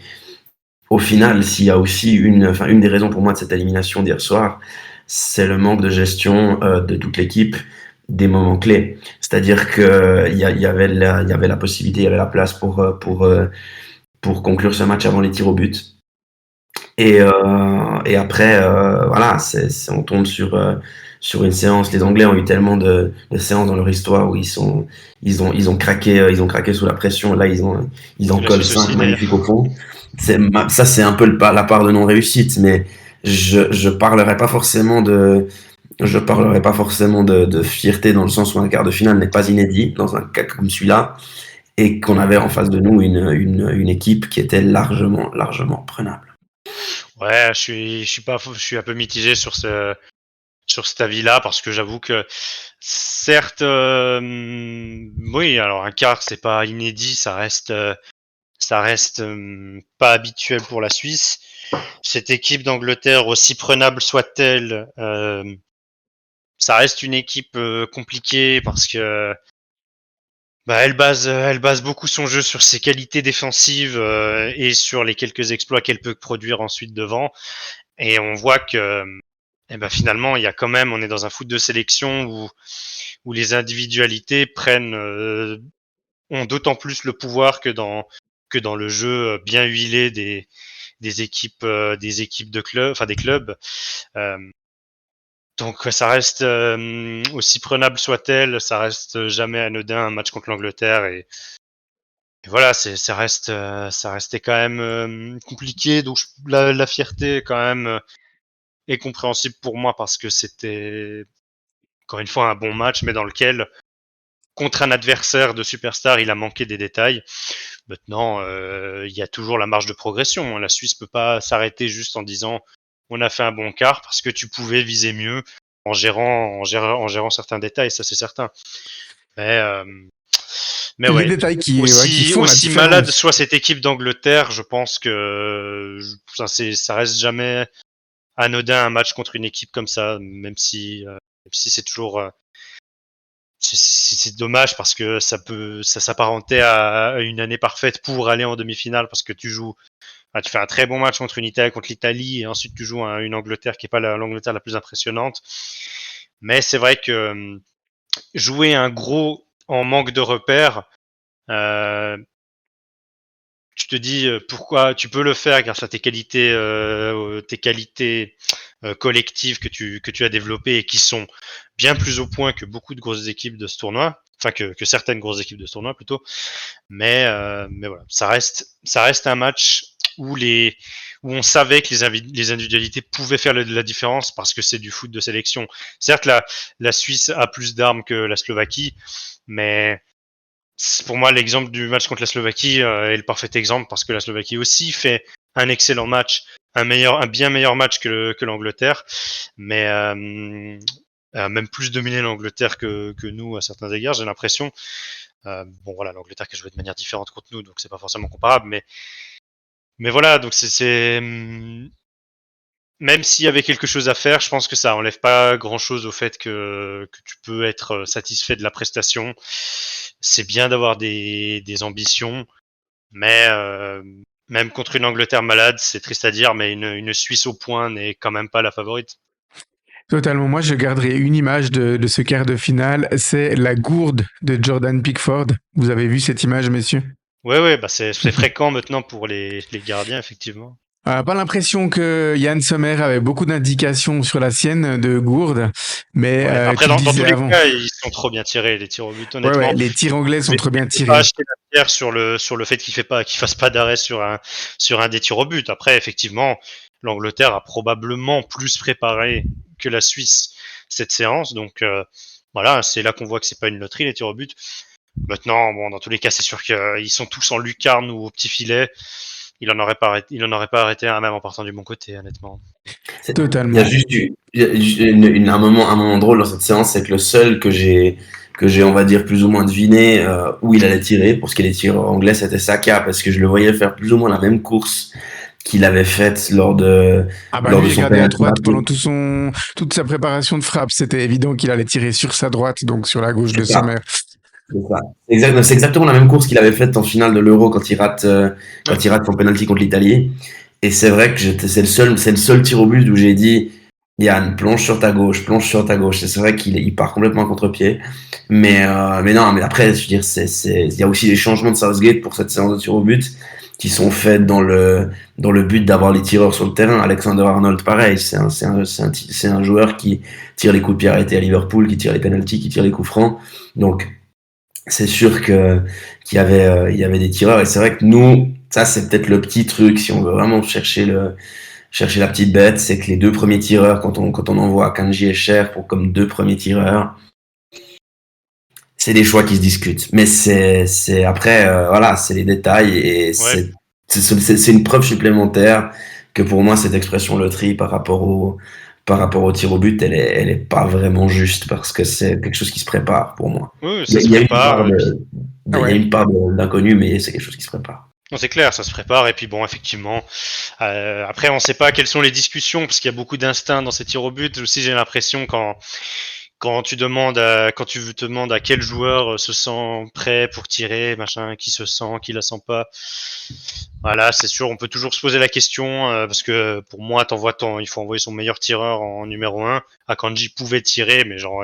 B: au final, s'il y a aussi une des raisons pour moi de cette élimination d'hier soir, c'est le manque de gestion de toute l'équipe des moments clés. C'est-à-dire que il y avait la possibilité, il y avait la place pour conclure ce match avant les tirs au but. Et après, voilà, on tombe sur une séance. Les Anglais ont eu tellement de séances dans leur histoire où ils ont craqué sous la pression. Là, ils en
C: La
B: collent
C: Suisse
B: 5
C: aussi, d'ailleurs.
B: magnifiques au fond. Ça, c'est un peu la part de non-réussite, mais je parlerai pas forcément de fierté dans le sens où un quart de finale n'est pas inédit dans un cas comme celui-là et qu'on avait en face de nous une équipe qui était largement prenable.
C: Ouais, je suis un peu mitigé sur cet avis-là parce que j'avoue que certes, oui, alors un quart c'est pas inédit, ça reste pas habituel pour la Suisse. Cette équipe d'Angleterre, aussi prenable soit-elle, ça reste une équipe compliquée parce que elle base beaucoup son jeu sur ses qualités défensives et sur les quelques exploits qu'elle peut produire ensuite devant. Et on voit que finalement, il y a quand même, on est dans un foot de sélection où les individualités ont d'autant plus le pouvoir que dans le jeu bien huilé des équipes de clubs, enfin des clubs. Euh, donc ça reste aussi prenable soit-elle, ça reste jamais anodin un match contre l'Angleterre et voilà, ça restait quand même compliqué. Donc la fierté quand même est compréhensible pour moi parce que c'était encore une fois un bon match, mais dans lequel contre un adversaire de superstar, il a manqué des détails. Maintenant, il y a toujours la marge de progression. La Suisse peut pas s'arrêter juste en disant on a fait un bon quart parce que tu pouvais viser mieux en gérant certains détails, ça c'est certain. Mais, euh, mais
A: C'est les
C: ouais,
A: détails qui font la
C: aussi malade
A: différence.
C: soit cette équipe d'Angleterre, je pense que ça reste jamais anodin un match contre une équipe comme ça, même si c'est toujours c'est dommage parce que ça s'apparentait à une année parfaite pour aller en demi-finale parce que tu fais un très bon match contre l'Italie et ensuite tu joues une Angleterre qui est pas l'Angleterre la plus impressionnante. Mais c'est vrai que jouer un gros en manque de repères, tu te dis pourquoi tu peux le faire grâce à tes qualités collectives que tu as développées et qui sont bien plus au point que beaucoup de grosses équipes de ce tournoi, enfin que certaines grosses équipes de ce tournoi plutôt. Mais voilà, ça reste un match où on savait que les individualités pouvaient faire la différence parce que c'est du foot de sélection. Certes, la Suisse a plus d'armes que la Slovaquie, mais pour moi, l'exemple du match contre la Slovaquie est le parfait exemple parce que la Slovaquie aussi fait un excellent match, un bien meilleur match que l'Angleterre, mais a même plus dominé l'Angleterre que nous à certains égards, j'ai l'impression. Bon voilà, l'Angleterre qui a joué de manière différente contre nous, donc c'est pas forcément comparable, mais voilà, donc c'est même s'il y avait quelque chose à faire, je pense que ça enlève pas grand-chose au fait que tu peux être satisfait de la prestation. C'est bien d'avoir des ambitions, mais même contre une Angleterre malade, c'est triste à dire, mais une Suisse au point n'est quand même pas la favorite.
A: Totalement. Moi, je garderai une image de ce quart de finale. C'est la gourde de Jordan Pickford. Vous avez vu cette image, messieurs?
C: Ouais, bah c'est fréquent maintenant pour les gardiens, effectivement.
A: Pas l'impression que Yann Sommer avait beaucoup d'indications sur la sienne de gourde, mais
C: Ouais, après,
A: tu le
C: dans tous
A: disais
C: les
A: avant.
C: cas, ils sont trop bien tirés, les tirs au but,
A: Ouais,
C: honnêtement.
A: les tirs anglais
C: Je
A: sont
C: vais,
A: trop bien
C: je vais pas
A: tirés.
C: acheter la pierre sur le fait qu'il fasse pas d'arrêt sur un des tirs au but. Après, effectivement, l'Angleterre a probablement plus préparé que la Suisse cette séance. Donc, voilà, c'est là qu'on voit que c'est pas une loterie, les tirs au but. Maintenant, bon, dans tous les cas, c'est sûr qu'ils sont tous en lucarne ou au petit filet. Il en aurait pas arrêté un même en partant du bon côté, honnêtement.
B: Il y a
A: Totalement.
B: juste un moment drôle dans cette séance, c'est que le seul que j'ai, on va dire, plus ou moins deviné où il allait tirer, pour ce qui est des tireurs anglais, c'était Saka, parce que je le voyais faire plus ou moins la même course qu'il avait faite
A: Ah bah
B: lors
A: lui,
B: de
A: il
B: son
A: regardait à
B: penalty
A: droite pendant
B: raté.
A: toute sa préparation de frappe. C'était évident qu'il allait tirer sur sa droite, donc sur la gauche de
B: C'est ça.
A: Sommer.
B: C'est ça. C'est exactement la même course qu'il avait faite en finale de l'Euro
C: Ouais.
B: quand il rate son penalty contre l'Italie. Et c'est vrai que c'est le seul tir au but où j'ai dit, Yann, plonge sur ta gauche, plonge sur ta gauche. Et c'est vrai qu'il part complètement à contre-pied. Mais non, mais après, je veux dire, il y a aussi des changements de Southgate pour cette séance de tir au but qui sont faits dans le but d'avoir les tireurs sur le terrain. Alexander Arnold, pareil, c'est un joueur qui tire les coups de pied arrêtés à Liverpool, qui tire les penalties, qui tire les coups francs. Donc, c'est sûr qu'il y avait des tireurs et c'est vrai que nous, ça c'est peut-être le petit truc si on veut vraiment chercher la petite bête, c'est que les deux premiers tireurs quand on envoie Kanji et Cher pour comme deux premiers tireurs, c'est des choix qui se discutent. Mais c'est après voilà, c'est les détails et
C: Ouais.
B: c'est une preuve supplémentaire que pour moi cette expression loterie par rapport au tir au but, elle est pas vraiment juste parce que c'est quelque chose qui se prépare pour moi.
C: Oui,
B: Il y
C: ça
B: a,
C: se
B: il y a une part
C: prépare. Et puis,
A: Ah
B: il y a
A: ouais.
B: une part d'inconnu, mais c'est quelque chose qui se prépare.
C: non, c'est clair, ça se prépare. Et puis bon, effectivement, après, on ne sait pas quelles sont les discussions, parce qu'il y a beaucoup d'instinct dans ces tirs au but. Aussi, j'ai l'impression quand quand tu te demandes à quel joueur se sent prêt pour tirer, machin, qui se sent, qui la sent pas. Voilà, c'est sûr, on peut toujours se poser la question, parce que pour moi, il faut envoyer son meilleur tireur en numéro 1. Akanji pouvait tirer, mais genre,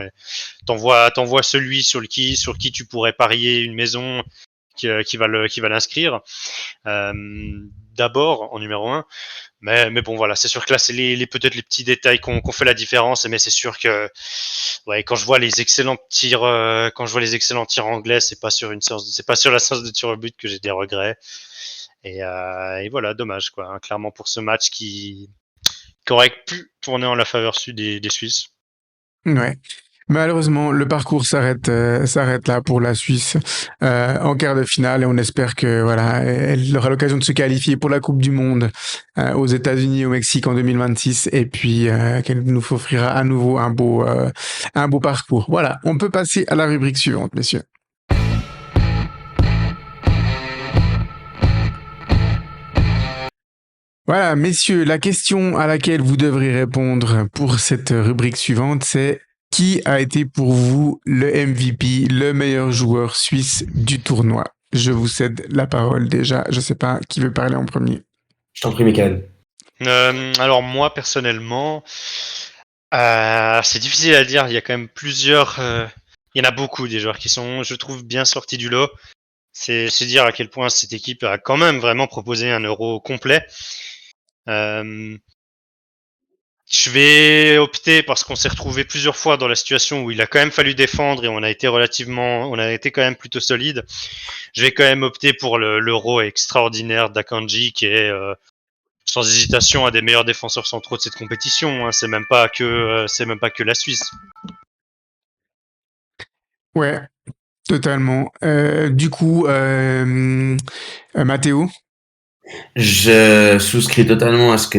C: t'envoies celui sur qui tu pourrais parier une maison qui va l'inscrire. Euh, D'abord en numéro 1. Mais bon, voilà, c'est sûr que là, c'est peut-être les petits détails qu'on fait la différence. Mais c'est sûr que, ouais, quand je vois les excellents tirs anglais, c'est pas sur la séance de tir au but que j'ai des regrets. Et voilà, dommage, quoi, hein, clairement pour ce match qui aurait pu tourner en la faveur sud des Suisses.
A: Ouais. Malheureusement, le parcours s'arrête là pour la Suisse en quart de finale et on espère que voilà, elle aura l'occasion de se qualifier pour la Coupe du Monde aux États-Unis et au Mexique en 2026 et puis qu'elle nous offrira à nouveau un beau parcours. Voilà, on peut passer à la rubrique suivante, messieurs. Voilà, messieurs, la question à laquelle vous devrez répondre pour cette rubrique suivante, c'est qui a été pour vous le MVP, le meilleur joueur suisse du tournoi? Je vous cède la parole déjà. Je sais pas qui veut parler en premier.
B: Je t'en prie, Michael.
C: Alors moi, personnellement, C'est difficile à dire. Il y a quand même plusieurs. Il y en a beaucoup des joueurs qui sont, je trouve, bien sortis du lot. C'est dire à quel point cette équipe a quand même vraiment proposé un Euro complet. Euh, je vais opter parce qu'on s'est retrouvé plusieurs fois dans la situation où il a quand même fallu défendre et on a été quand même plutôt solide. Je vais quand même opter pour l'Euro extraordinaire d'Akanji qui est sans hésitation un des meilleurs défenseurs centraux de cette compétition. Hein. C'est même pas que la Suisse.
A: Ouais, totalement. Du coup, Mathéo?
B: Je souscris totalement à ce que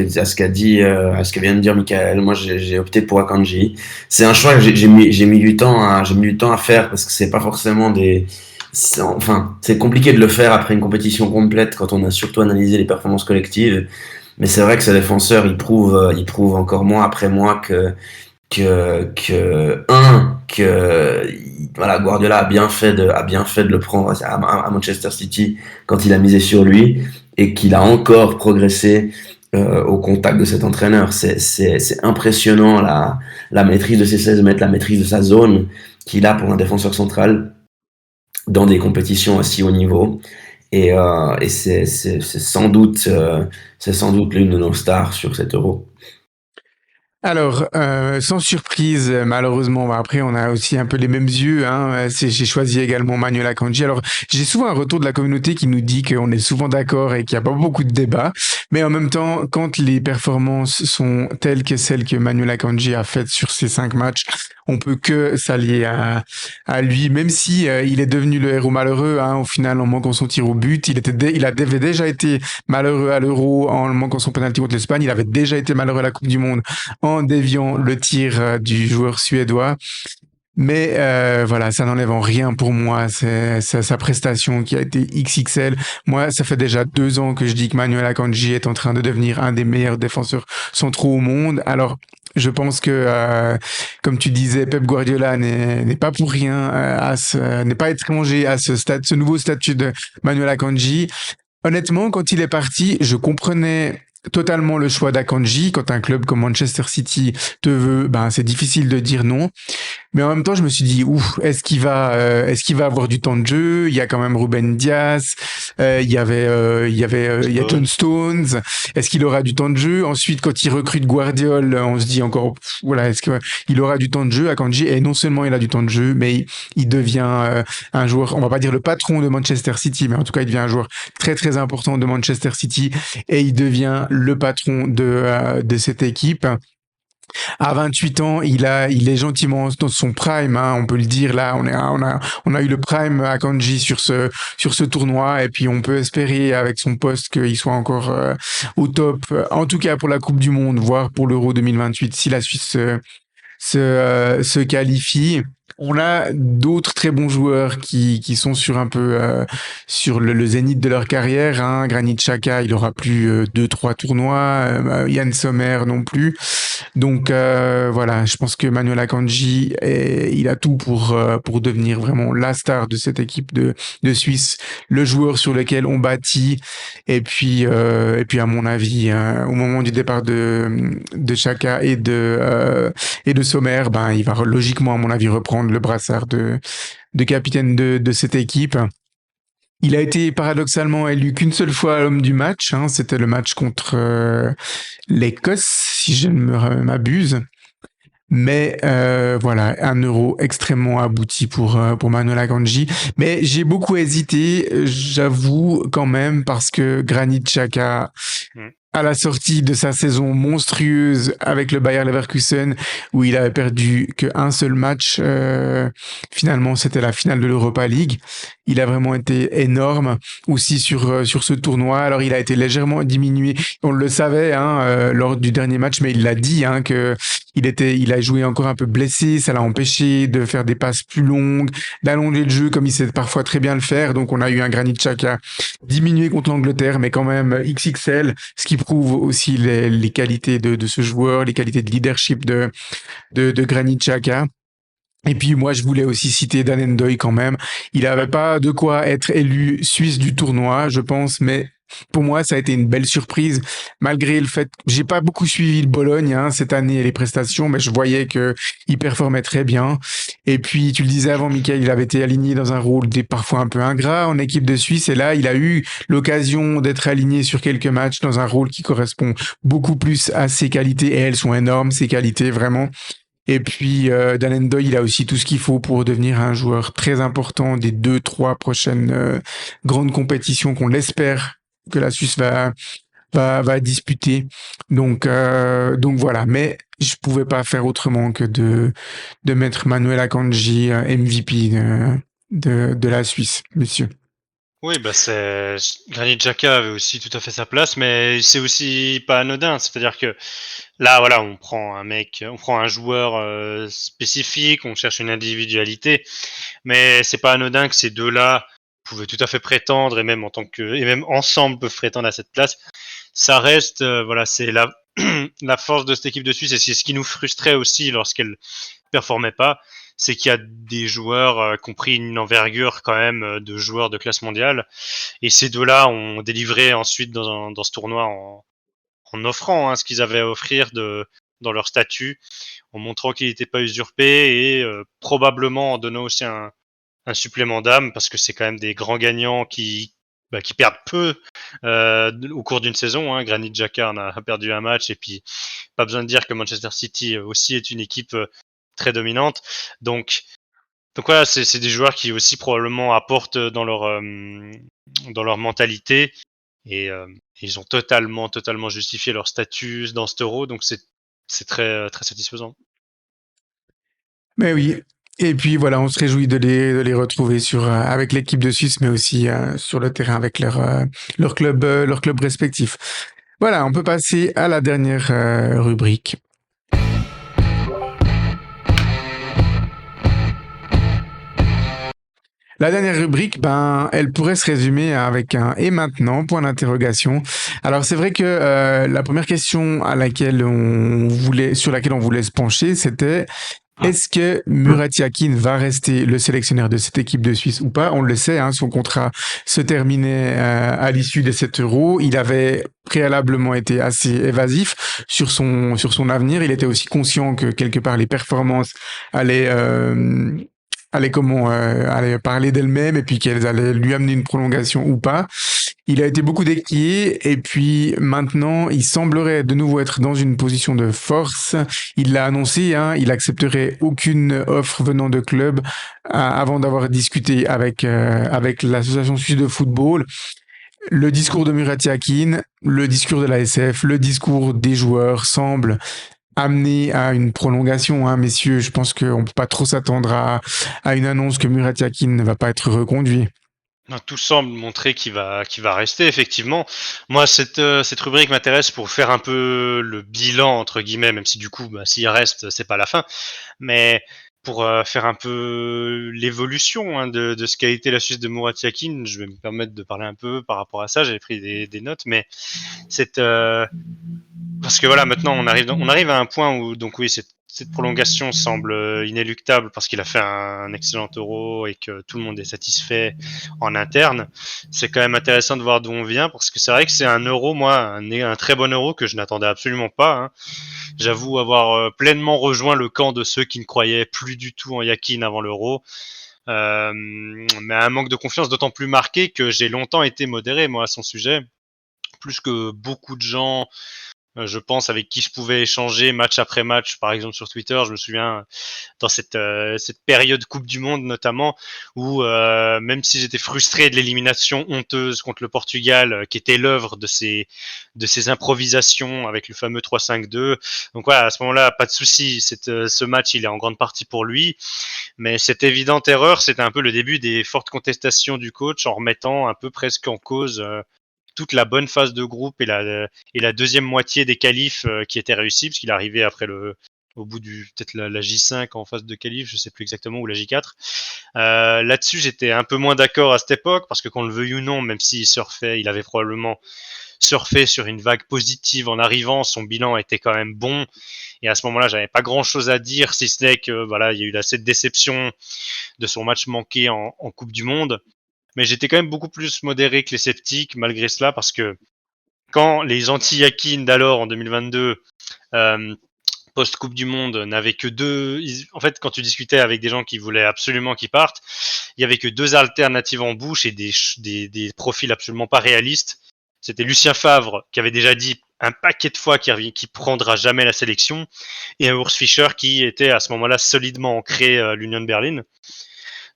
B: vient de dire Michael. Moi, j'ai opté pour Akanji. C'est un choix que j'ai mis j'ai mis du temps à faire parce que c'est pas forcément enfin, c'est compliqué de le faire après une compétition complète quand on a surtout analysé les performances collectives. Mais c'est vrai que ce défenseur, il prouve encore mois après mois voilà, Guardiola a bien fait de le prendre à Manchester City quand il a misé sur lui et qu'il a encore progressé au contact de cet entraîneur. C'est impressionnant la maîtrise de ses 16 mètres, la maîtrise de sa zone qu'il a pour un défenseur central dans des compétitions à si haut niveau. Et c'est sans doute l'une de nos stars sur cet Euro.
A: Alors, sans surprise, malheureusement, bah, après, on a aussi un peu les mêmes yeux, hein. J'ai choisi également Manuel Akanji. Alors, j'ai souvent un retour de la communauté qui nous dit qu'on est souvent d'accord et qu'il n'y a pas beaucoup de débats. Mais en même temps, quand les performances sont telles que celles que Manuel Akanji a faites sur ces 5 matchs, on peut que s'allier à lui, même si il est devenu le héros malheureux, hein, au final, en manquant son tir au but. Avait déjà été malheureux à l'Euro en manquant son penalty contre l'Espagne. Il avait déjà été malheureux à la Coupe du Monde en déviant le tir du joueur suédois. Mais voilà, ça n'enlève en rien pour moi. C'est sa prestation qui a été XXL. Moi, ça fait déjà 2 ans que je dis que Manuel Akanji est en train de devenir un des meilleurs défenseurs centraux au monde. Alors, je pense que, comme tu disais, Pep Guardiola n'est pas pour rien, n'est pas étranger à ce nouveau statut de Manuel Akanji. Honnêtement, quand il est parti, je comprenais totalement le choix d'Akanji. Quand un club comme Manchester City te veut, ben c'est difficile de dire non. Mais en même temps, je me suis dit, ouf, est-ce qu'il va avoir du temps de jeu? Il y a quand même Ruben Dias, il y a John Stones. Est-ce qu'il aura du temps de jeu? Ensuite, quand il recrute Guardiola, on se dit encore, voilà, est-ce qu'il aura du temps de jeu? Akanji, et non seulement il a du temps de jeu, mais il devient un joueur, on va pas dire le patron de Manchester City, mais en tout cas, il devient un joueur très très important de Manchester City et il devient le patron de cette équipe. À 28 ans, il est gentiment dans son prime, hein, on peut le dire. Là, on a eu le prime à Kanji sur ce tournoi, et puis on peut espérer avec son poste qu'il soit encore au top. En tout cas pour la Coupe du Monde, voire pour l'Euro 2028, si la Suisse se qualifie. On a d'autres très bons joueurs qui sont sur un peu sur le zénith de leur carrière. Hein. Granit Xhaka, il aura plus 2-3 tournois. Yann Sommer non plus. Donc voilà, je pense que Manuel Akanji, il a tout pour devenir vraiment la star de cette équipe de Suisse, le joueur sur lequel on bâtit. Et puis à mon avis, au moment du départ de Xhaka et de Sommer, ben il va logiquement à mon avis reprendre le brassard de capitaine de cette équipe. Il a été paradoxalement élu qu'une seule fois l'homme du match. Hein, c'était le match contre l'Écosse, si je ne m'abuse. Mais voilà, un Euro extrêmement abouti pour Manuel Akanji. Mais j'ai beaucoup hésité, j'avoue quand même, parce que Granit Xhaka, à la sortie de sa saison monstrueuse avec le Bayer Leverkusen, où il avait perdu qu'un seul match, finalement c'était la finale de l'Europa League. Il a vraiment été énorme aussi sur ce tournoi. Alors il a été légèrement diminué, on le savait hein, lors du dernier match, mais il l'a dit hein, que il a joué encore un peu blessé, ça l'a empêché de faire des passes plus longues, d'allonger le jeu comme il sait parfois très bien le faire. Donc on a eu un Granit Xhaka diminué contre l'Angleterre, mais quand même XXL, ce qui prouve aussi les qualités de ce joueur, les qualités de leadership de Granit Xhaka. Et puis moi je voulais aussi citer Dan N'Doye quand même. Il avait pas de quoi être élu Suisse du tournoi, je pense, mais Pour moi, ça a été une belle surprise, malgré le fait que j'ai pas beaucoup suivi le Bologne hein, cette année et les prestations, mais je voyais que il performait très bien. Et puis, tu le disais avant, Michael, il avait été aligné dans un rôle parfois un peu ingrat en équipe de Suisse, et là, il a eu l'occasion d'être aligné sur quelques matchs dans un rôle qui correspond beaucoup plus à ses qualités, et elles sont énormes, ses qualités, vraiment. Et puis, Dallin Doyle, il a aussi tout ce qu'il faut pour devenir un joueur très important des 2, 3 prochaines grandes compétitions qu'on l'espère que la Suisse va disputer. Donc voilà. Mais je pouvais pas faire autrement que de mettre Manuel Akanji MVP de la Suisse, monsieur.
C: Oui, bah Granit Xhaka avait aussi tout à fait sa place, mais c'est aussi pas anodin. C'est-à-dire que là, voilà, on prend un joueur spécifique, on cherche une individualité, mais c'est pas anodin que ces deux-là pouvaient tout à fait prétendre et même ensemble peuvent prétendre à cette place. Ça reste, voilà, c'est la la force de cette équipe de Suisse et c'est ce qui nous frustrait aussi lorsqu'elle performait pas, c'est qu'il y a des joueurs qui ont pris une envergure quand même de joueurs de classe mondiale. Et ces deux-là ont délivré ensuite dans ce tournoi en offrant ce qu'ils avaient à offrir dans leur statut, en montrant qu'ils n'étaient pas usurpés et probablement en donnant aussi un supplément d'âme parce que c'est quand même des grands gagnants qui perdent peu au cours d'une saison. Granit Xhaka a perdu un match et puis pas besoin de dire que Manchester City aussi est une équipe très dominante. Donc voilà, c'est des joueurs qui aussi probablement apportent dans leur mentalité et ils ont totalement justifié leur statut dans cet Euro. Donc c'est très satisfaisant.
A: Mais oui. Et puis voilà, on se réjouit de les retrouver avec l'équipe de Suisse, mais aussi sur le terrain avec leur club respectif. Voilà, on peut passer à la dernière rubrique. La dernière rubrique, ben, elle pourrait se résumer avec un et maintenant, point d'interrogation. Alors c'est vrai que la première question sur laquelle on voulait se pencher, c'était est-ce que Murat Yakin va rester le sélectionneur de cette équipe de Suisse ou pas? On le sait, hein, son contrat se terminait à l'issue de cet Euro. Il avait préalablement été assez évasif sur son avenir. Il était aussi conscient que quelque part les performances allaient allaient parler d'elles-mêmes et puis qu'elles allaient lui amener une prolongation ou pas. Il a été beaucoup décrié et puis maintenant il semblerait de nouveau être dans une position de force. Il l'a annoncé, hein, il accepterait aucune offre venant de club avant d'avoir discuté avec l'association suisse de football. Le discours de Murat Yakin, le discours de la SF, le discours des joueurs semblent amener à une prolongation, hein, messieurs. Je pense qu'on ne peut pas trop s'attendre à une annonce que Murat Yakin ne va pas être reconduit.
C: Non, tout semble montrer qu'il va rester effectivement. Moi, cette rubrique m'intéresse pour faire un peu le bilan entre guillemets, même si du coup, s'il reste, c'est pas la fin. Mais pour faire un peu l'évolution de ce qu'a été la Suisse de Murat Yakin, je vais me permettre de parler un peu par rapport à ça. J'avais pris des notes, mais cette parce que voilà, maintenant on arrive à un point où donc oui, cette prolongation semble inéluctable parce qu'il a fait un excellent Euro et que tout le monde est satisfait en interne. C'est quand même intéressant de voir d'où on vient parce que c'est vrai que c'est un Euro, moi, un très bon Euro que je n'attendais absolument pas. J'avoue avoir pleinement rejoint le camp de ceux qui ne croyaient plus du tout en Yakin avant l'Euro. Mais un manque de confiance d'autant plus marqué que j'ai longtemps été modéré moi à son sujet, plus que beaucoup de gens je pense, avec qui je pouvais échanger match après match, par exemple sur Twitter. Je me souviens dans cette période Coupe du Monde notamment, où même si j'étais frustré de l'élimination honteuse contre le Portugal, qui était l'œuvre de ces improvisations avec le fameux 3-5-2. Donc voilà, à ce moment-là, pas de souci. Ce match, il est en grande partie pour lui. Mais cette évidente erreur, c'était un peu le début des fortes contestations du coach en remettant un peu presque en cause toute la bonne phase de groupe et la deuxième moitié des qualifs qui étaient réussis, parce qu'il arrivait après au bout du peut-être la J5 en phase de qualif, je sais plus exactement, ou la J4. Là-dessus, j'étais un peu moins d'accord à cette époque, parce que qu'on le veuille ou non, même s'il surfait, il avait probablement surfé sur une vague positive en arrivant, son bilan était quand même bon, et à ce moment-là, j'avais pas grand-chose à dire, si ce n'est que voilà, il y a eu cette déception de son match manqué en Coupe du Monde. mais j'étais quand même beaucoup plus modéré que les sceptiques malgré cela, parce que quand les anti-Yakin d'alors en 2022, post-Coupe du Monde, n'avaient que deux. En fait, quand tu discutais avec des gens qui voulaient absolument qu'ils partent, il y avait que deux alternatives en bouche et des profils absolument pas réalistes. C'était Lucien Favre qui avait déjà dit un paquet de fois qu'il prendra jamais la sélection, et un Urs Fischer qui était à ce moment-là solidement ancré à l'Union de Berlin.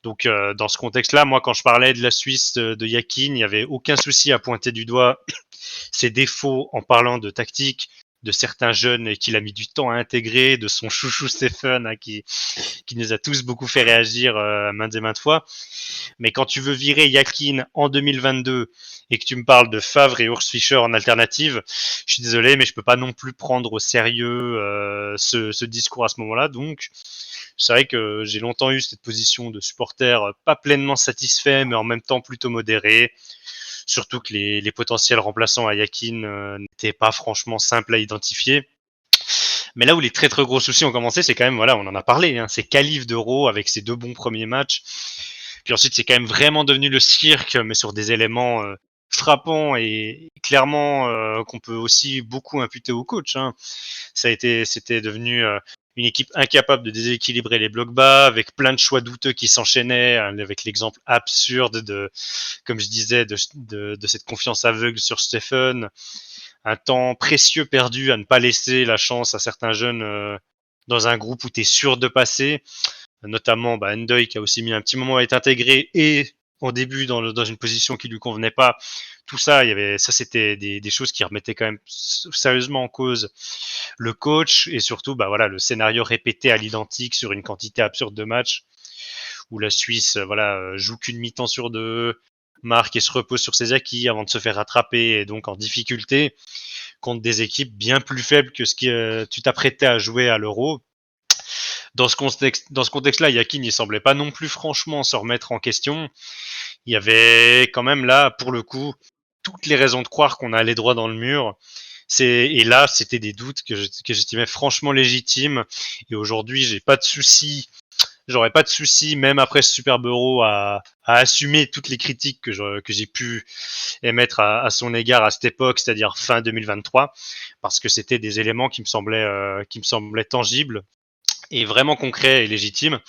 C: Donc dans ce contexte-là, moi quand je parlais de la Suisse de Yakin, il n'y avait aucun souci à pointer du doigt ses défauts en parlant de tactique, de certains jeunes et qu'il a mis du temps à intégrer, de son chouchou Stephen qui nous a tous beaucoup fait réagir maintes et maintes fois. Mais quand tu veux virer Yakin en 2022 et que tu me parles de Favre et Urs Fischer en alternative, je suis désolé, mais je peux pas non plus prendre au sérieux ce discours à ce moment-là. Donc, c'est vrai que j'ai longtemps eu cette position de supporter pas pleinement satisfait, mais en même temps plutôt modéré. Surtout que les potentiels remplaçants à Yakin n'étaient pas franchement simples à identifier. Mais là où les très très gros soucis ont commencé, c'est quand même, voilà, on en a parlé, hein, c'est qualif d'Euro avec ses 2 bons premiers matchs. Puis ensuite, c'est quand même vraiment devenu le cirque, mais sur des éléments frappants et clairement qu'on peut aussi beaucoup imputer au coach. Hein. C'était devenu une équipe incapable de déséquilibrer les blocs bas, avec plein de choix douteux qui s'enchaînaient, avec l'exemple absurde de, comme je disais, de cette confiance aveugle sur Stephen, un temps précieux perdu à ne pas laisser la chance à certains jeunes dans un groupe où tu es sûr de passer, notamment Ndoye qui a aussi mis un petit moment à être intégré et au début dans une position qui lui convenait pas. Tout ça, c'était des choses qui remettaient quand même sérieusement en cause le coach et surtout voilà le scénario répété à l'identique sur une quantité absurde de matchs où la Suisse joue qu'une mi-temps sur deux, marque et se repose sur ses acquis avant de se faire rattraper et donc en difficulté contre des équipes bien plus faibles que ce que tu t'apprêtais à jouer à l'Euro. Dans ce contexte-là, Yakin, il semblait pas non plus franchement se remettre en question. Il y avait quand même là, pour le coup, toutes les raisons de croire qu'on allait droit dans le mur. Et là, c'était des doutes que j'estimais franchement légitimes. Et aujourd'hui, j'aurais pas de souci, même après ce Super Euro, à assumer toutes les critiques que j'ai pu émettre à son égard à cette époque, c'est-à-dire fin 2023, parce que c'était des éléments qui me semblaient tangibles et vraiment concrets et légitimes.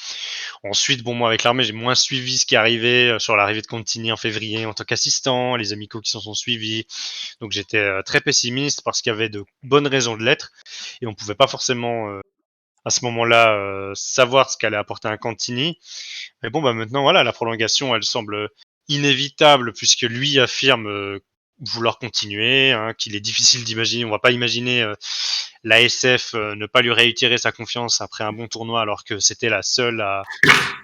C: Ensuite, moi avec l'armée, j'ai moins suivi ce qui arrivait sur l'arrivée de Contini en février en tant qu'assistant, les amicaux qui s'en sont suivis. Donc j'étais très pessimiste parce qu'il y avait de bonnes raisons de l'être et on pouvait pas forcément à ce moment-là savoir ce qu'allait apporter un Contini. Mais maintenant voilà, la prolongation, elle semble inévitable puisque lui affirme vouloir continuer, hein, qu'il est difficile d'imaginer. On va pas imaginer l'ASF ne pas lui réitérer sa confiance après un bon tournoi alors que c'était la seule à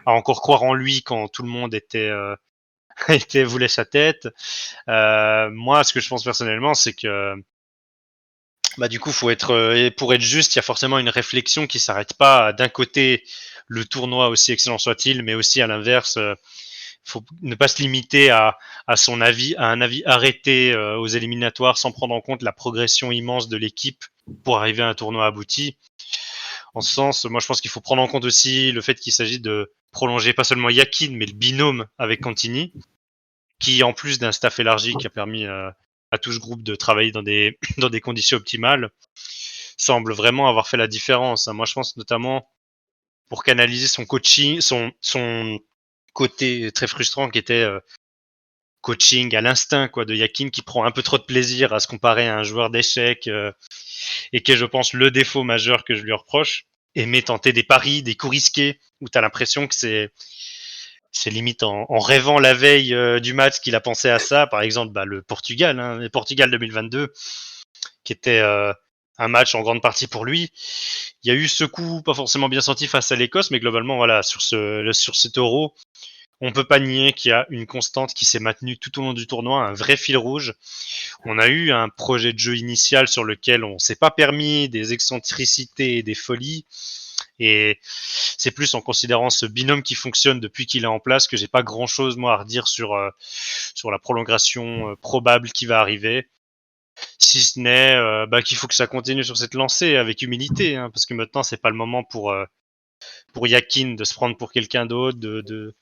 C: encore croire en lui quand tout le monde voulait sa tête. Moi, ce que je pense personnellement, c'est que du coup, pour être juste, il y a forcément une réflexion qui s'arrête pas d'un côté le tournoi aussi excellent soit-il, mais aussi à l'inverse. Faut ne pas se limiter à son avis, à un avis arrêté aux éliminatoires sans prendre en compte la progression immense de l'équipe pour arriver à un tournoi abouti. En ce sens, moi je pense qu'il faut prendre en compte aussi le fait qu'il s'agit de prolonger pas seulement Yakin, mais le binôme avec Cantini, qui en plus d'un staff élargi qui a permis à tout ce groupe de travailler dans des, dans des conditions optimales, semble vraiment avoir fait la différence. Moi je pense notamment pour canaliser son coaching, son côté très frustrant qui était coaching à l'instinct de Yakin, qui prend un peu trop de plaisir à se comparer à un joueur d'échecs et qui est, je pense, le défaut majeur que je lui reproche. Aimer tenter des paris, des coups risqués, où tu as l'impression que c'est limite en rêvant la veille du match qu'il a pensé à ça. Par exemple, le Portugal, le Portugal 2022, qui était un match en grande partie pour lui. Il y a eu ce coup pas forcément bien senti face à l'Écosse, mais globalement, sur cet Euro, on peut pas nier qu'il y a une constante qui s'est maintenue tout au long du tournoi, un vrai fil rouge. On a eu un projet de jeu initial sur lequel on s'est pas permis des excentricités et des folies. Et c'est plus en considérant ce binôme qui fonctionne depuis qu'il est en place que j'ai pas grand chose moi à redire sur la prolongation probable qui va arriver. Si ce n'est qu'il faut que ça continue sur cette lancée avec humilité, hein, parce que maintenant c'est pas le moment pour Yakin de se prendre pour quelqu'un d'autre, de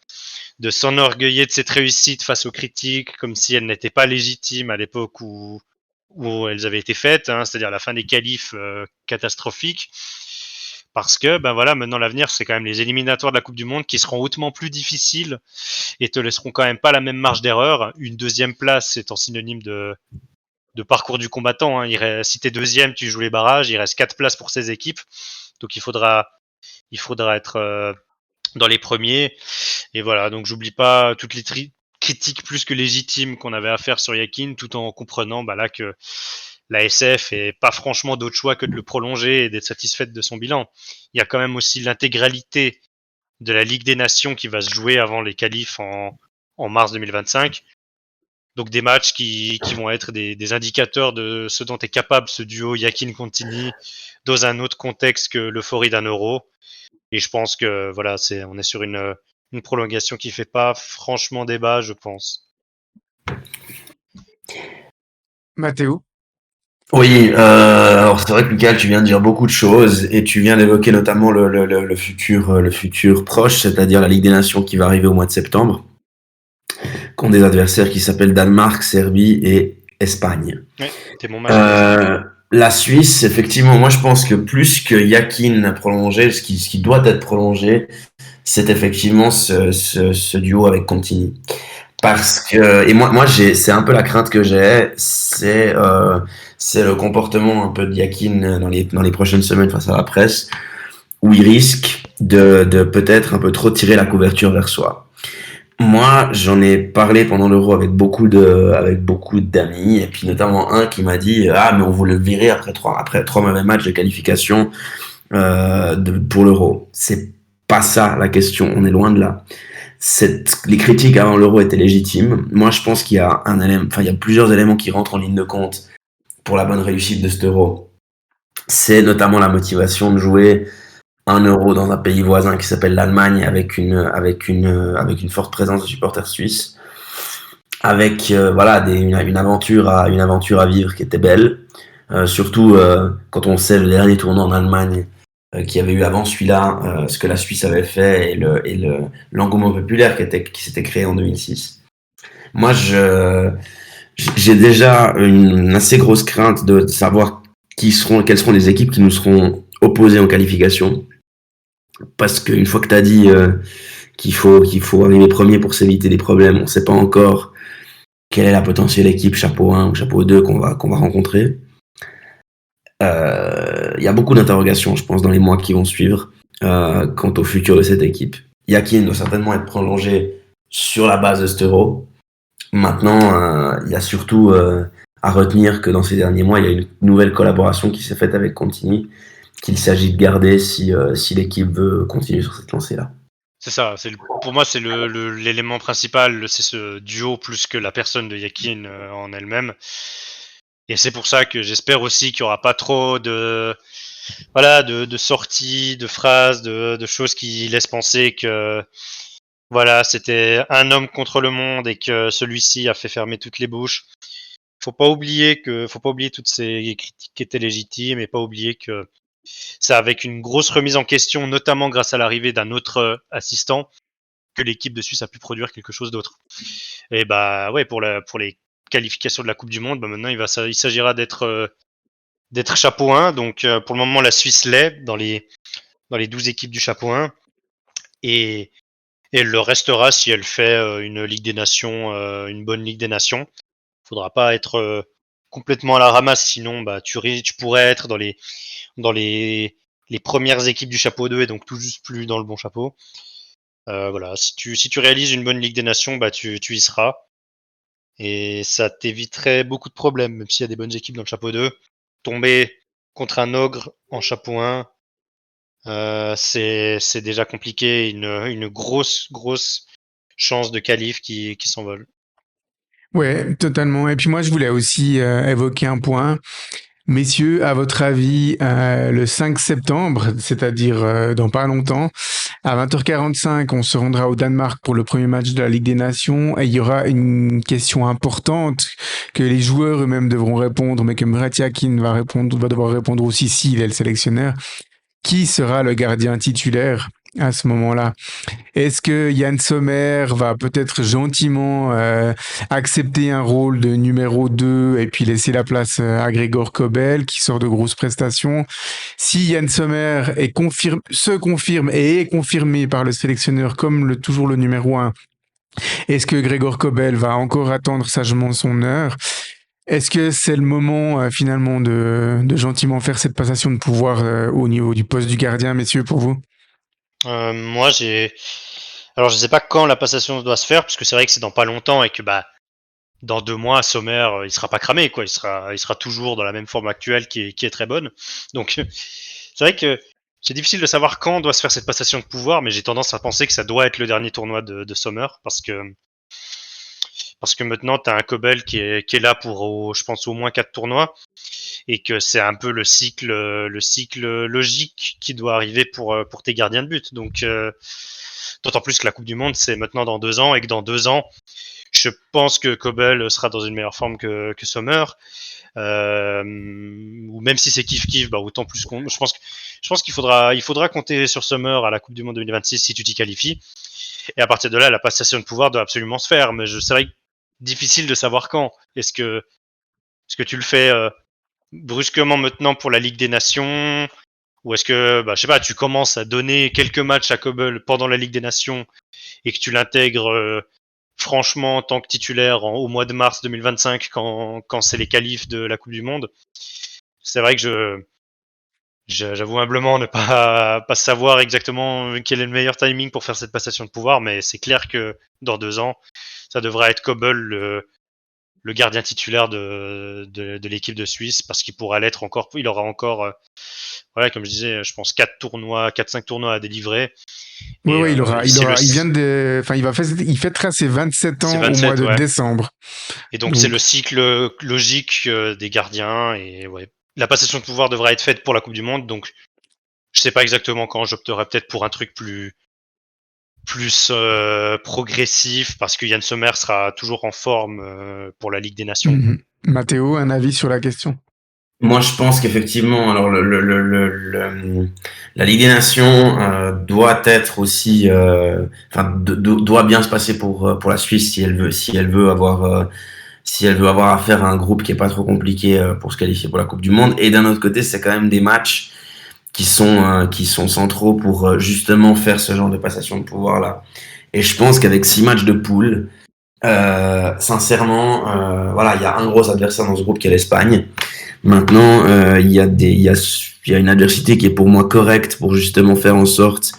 C: de s'enorgueiller de cette réussite face aux critiques, comme si elles n'étaient pas légitimes à l'époque où elles avaient été faites, hein, c'est-à-dire la fin des qualifs catastrophiques. Parce que, ben voilà, maintenant l'avenir, c'est quand même les éliminatoires de la Coupe du Monde qui seront hautement plus difficiles et te laisseront quand même pas la même marge d'erreur. Une deuxième place étant synonyme de parcours du combattant. Hein. Si t'es deuxième, tu joues les barrages. Il reste 4 places pour ces équipes. Donc il faudra être dans les premiers. Et voilà, donc j'oublie pas toutes les critiques plus que légitimes qu'on avait à faire sur Yakin, tout en comprenant là que la SF est pas franchement d'autre choix que de le prolonger et d'être satisfaite de son bilan. Il y a quand même aussi l'intégralité de la Ligue des Nations qui va se jouer avant les qualifs en mars 2025. Donc des matchs qui vont être des indicateurs de ce dont est capable ce duo Yakin-Contini dans un autre contexte que l'euphorie d'un euro. Et je pense que voilà, on est sur une prolongation qui fait pas franchement débat, je pense.
A: Mathéo?
B: Oui, alors c'est vrai que Michael, tu viens de dire beaucoup de choses et tu viens d'évoquer notamment le futur proche, c'est-à-dire la Ligue des Nations qui va arriver au mois de septembre, contre des adversaires qui s'appellent Danemark, Serbie et Espagne.
C: Ouais, c'était mon match.
B: La Suisse, effectivement, moi je pense que plus que Yakin a prolongé, ce qui doit être prolongé, c'est effectivement ce duo avec Contini. Parce que, et moi c'est un peu la crainte que j'ai, c'est le comportement un peu de Yakin dans les prochaines semaines face à la presse, où il risque de peut-être un peu trop tirer la couverture vers soi. Moi, j'en ai parlé pendant l'Euro avec beaucoup d'amis, et puis notamment un qui m'a dit, ah, mais on voulait le virer après trois mauvais matchs de qualification, pour l'Euro. C'est pas ça la question, on est loin de là. Les critiques avant l'Euro étaient légitimes. Moi, je pense qu'il y a il y a plusieurs éléments qui rentrent en ligne de compte pour la bonne réussite de cet Euro. C'est notamment la motivation de jouer un Euro dans un pays voisin qui s'appelle l'Allemagne avec une forte présence de supporters suisses, avec une aventure à vivre qui était belle. Surtout quand on sait le dernier tournoi en Allemagne qu'il y avait eu avant celui-là, ce que la Suisse avait fait et l'engouement populaire qui s'était créé en 2006. Moi, j'ai déjà une assez grosse crainte de savoir quelles seront les équipes qui nous seront opposées en qualification. Parce qu'une fois que tu as dit qu'il faut arriver premier pour s'éviter des problèmes, on ne sait pas encore quelle est la potentielle équipe chapeau 1 ou chapeau 2 qu'on va rencontrer. Il y a beaucoup d'interrogations, je pense, dans les mois qui vont suivre quant au futur de cette équipe. Yakin doit certainement être prolongé sur la base de cet Euro. Maintenant, il y a surtout à retenir que dans ces derniers mois, il y a une nouvelle collaboration qui s'est faite avec Contini, qu'il s'agit de garder si l'équipe veut continuer sur cette lancée-là.
C: C'est ça. Pour moi, c'est l'élément principal. C'est ce duo plus que la personne de Yakin en elle-même. Et c'est pour ça que j'espère aussi qu'il n'y aura pas trop de sorties, de phrases, de choses qui laissent penser que voilà, c'était un homme contre le monde et que celui-ci a fait fermer toutes les bouches. Faut pas oublier toutes ces critiques qui étaient légitimes et pas oublier que c'est avec une grosse remise en question, notamment grâce à l'arrivée d'un autre assistant, que l'équipe de Suisse a pu produire quelque chose d'autre. Et pour les qualifications de la Coupe du Monde, maintenant il s'agira d'être chapeau 1. Donc pour le moment la Suisse l'est dans les 12 équipes du chapeau 1 et elle le restera si elle fait une Ligue des Nations, une bonne Ligue des Nations. Faudra pas être complètement à la ramasse, sinon tu pourrais être dans les premières équipes du chapeau 2 et donc tout juste plus dans le bon chapeau. Voilà, si tu réalises une bonne Ligue des Nations, tu y seras. Et ça t'éviterait beaucoup de problèmes, même s'il y a des bonnes équipes dans le chapeau 2. Tomber contre un ogre en chapeau 1, c'est déjà compliqué. Une grosse chance de qualif qui s'envole.
A: Ouais, totalement. Et puis moi, je voulais aussi évoquer un point. Messieurs, à votre avis, le 5 septembre, c'est-à-dire dans pas longtemps, à 20h45, on se rendra au Danemark pour le premier match de la Ligue des Nations et il y aura une question importante que les joueurs eux-mêmes devront répondre, mais que Murat Yakin va devoir répondre aussi s'il est le sélectionneur. Qui sera le gardien titulaire à ce moment-là. Est-ce que Yann Sommer va peut-être gentiment accepter un rôle de numéro 2 et puis laisser la place à Grégor Kobel qui sort de grosses prestations? Si Yann Sommer se confirme et est confirmé par le sélectionneur comme toujours le numéro 1, est-ce que Grégor Kobel va encore attendre sagement son heure? Est-ce que c'est le moment finalement de gentiment faire cette passation de pouvoir au niveau du poste du gardien, messieurs, pour vous?
C: Moi, alors je sais pas quand la passation doit se faire, parce que c'est vrai que c'est dans pas longtemps et que dans 2 mois, Sommer, il sera pas cramé, quoi. Il sera toujours dans la même forme actuelle qui est très bonne. Donc, c'est vrai que c'est difficile de savoir quand doit se faire cette passation de pouvoir, mais j'ai tendance à penser que ça doit être le dernier tournoi de Sommer, parce que maintenant, tu as un Kobel qui est là pour, je pense, au moins 4 tournois, et que c'est un peu le cycle logique qui doit arriver pour tes gardiens de but. Donc, d'autant plus que la Coupe du Monde, c'est maintenant dans 2 ans, et que dans 2 ans, je pense que Kobel sera dans une meilleure forme que Sommer. Ou même si c'est kiff-kiff, autant plus qu'on. Je pense qu'il faudra compter sur Sommer à la Coupe du Monde 2026 si tu t'y qualifies. Et à partir de là, la passation de pouvoir doit absolument se faire. Mais c'est vrai que difficile de savoir quand. Est-ce que tu le fais brusquement maintenant pour la Ligue des Nations, ou est-ce que, je sais pas, tu commences à donner quelques matchs à Kobel pendant la Ligue des Nations et que tu l'intègres franchement en tant que titulaire au mois de mars 2025 quand c'est les qualifs de la Coupe du Monde. C'est vrai que j'avoue humblement ne pas savoir exactement quel est le meilleur timing pour faire cette passation de pouvoir, mais c'est clair que dans 2 ans, ça devrait être Kobel le gardien titulaire de l'équipe de Suisse, parce qu'il pourra l'être encore, il aura encore, voilà, comme je disais, je pense 4-5 tournois à délivrer.
A: Oui,
C: Et
A: oui, il vient enfin, il fêtera ses 27
C: c'est
A: ans au mois
C: 27,
A: de
C: ouais.
A: décembre.
C: Et donc c'est
A: Donc,
C: le cycle logique des gardiens, et ouais. La passation de pouvoir devra être faite pour la Coupe du Monde, donc je sais pas exactement quand. J'opterais peut-être pour un truc plus progressif, parce que Yann Sommer sera toujours en forme pour la Ligue des Nations.
A: Mathéo, un avis sur la question?
B: Moi, je pense qu'effectivement, alors la Ligue des Nations doit être aussi, enfin, doit bien se passer pour la Suisse si elle veut avoir affaire à un groupe qui est pas trop compliqué pour se qualifier pour la Coupe du Monde. Et d'un autre côté, c'est quand même des matchs qui sont centraux pour justement faire ce genre de passation de pouvoir là. Et je pense qu'avec 6 matchs de poule, sincèrement, voilà, il y a un gros adversaire dans ce groupe qui est l'Espagne. Maintenant, il y a une adversité qui est pour moi correcte pour justement faire en sorte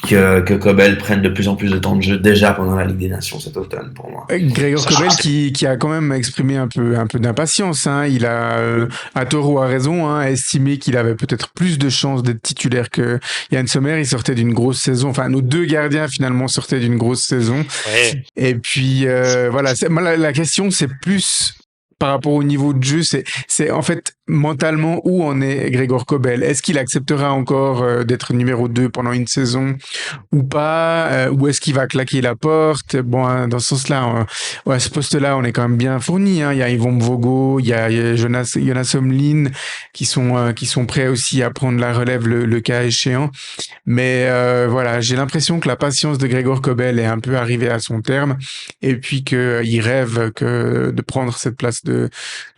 B: que Kobel prenne de plus en plus de temps de jeu déjà pendant la Ligue des Nations cet automne pour moi.
A: Gregor
C: Sachant
A: Kobel
C: que
A: qui a quand même exprimé un peu d'impatience. Hein. Il a, à tort ou à raison, hein, estimé qu'il avait peut-être plus de chances d'être titulaire que Yann Sommer. Il sortait d'une grosse saison. Enfin, nos deux gardiens finalement sortaient d'une grosse saison.
C: ouais,
A: Et puis voilà, moi, la question c'est plus par rapport au niveau de jeu, c'est en fait mentalement où en est Grégor Kobel. Est-ce qu'il acceptera encore d'être numéro 2 pendant une saison ou pas, ou est-ce qu'il va claquer la porte? Bon, hein, dans ce sens-là, ouais, à ce poste-là, on est quand même bien fourni. Hein. Il y a Yvon Vogo, il y a Jonas Omlin qui sont prêts aussi à prendre la relève le cas échéant. Mais voilà, j'ai l'impression que la patience de Grégor Kobel est un peu arrivée à son terme et puis qu'il rêve de prendre cette place de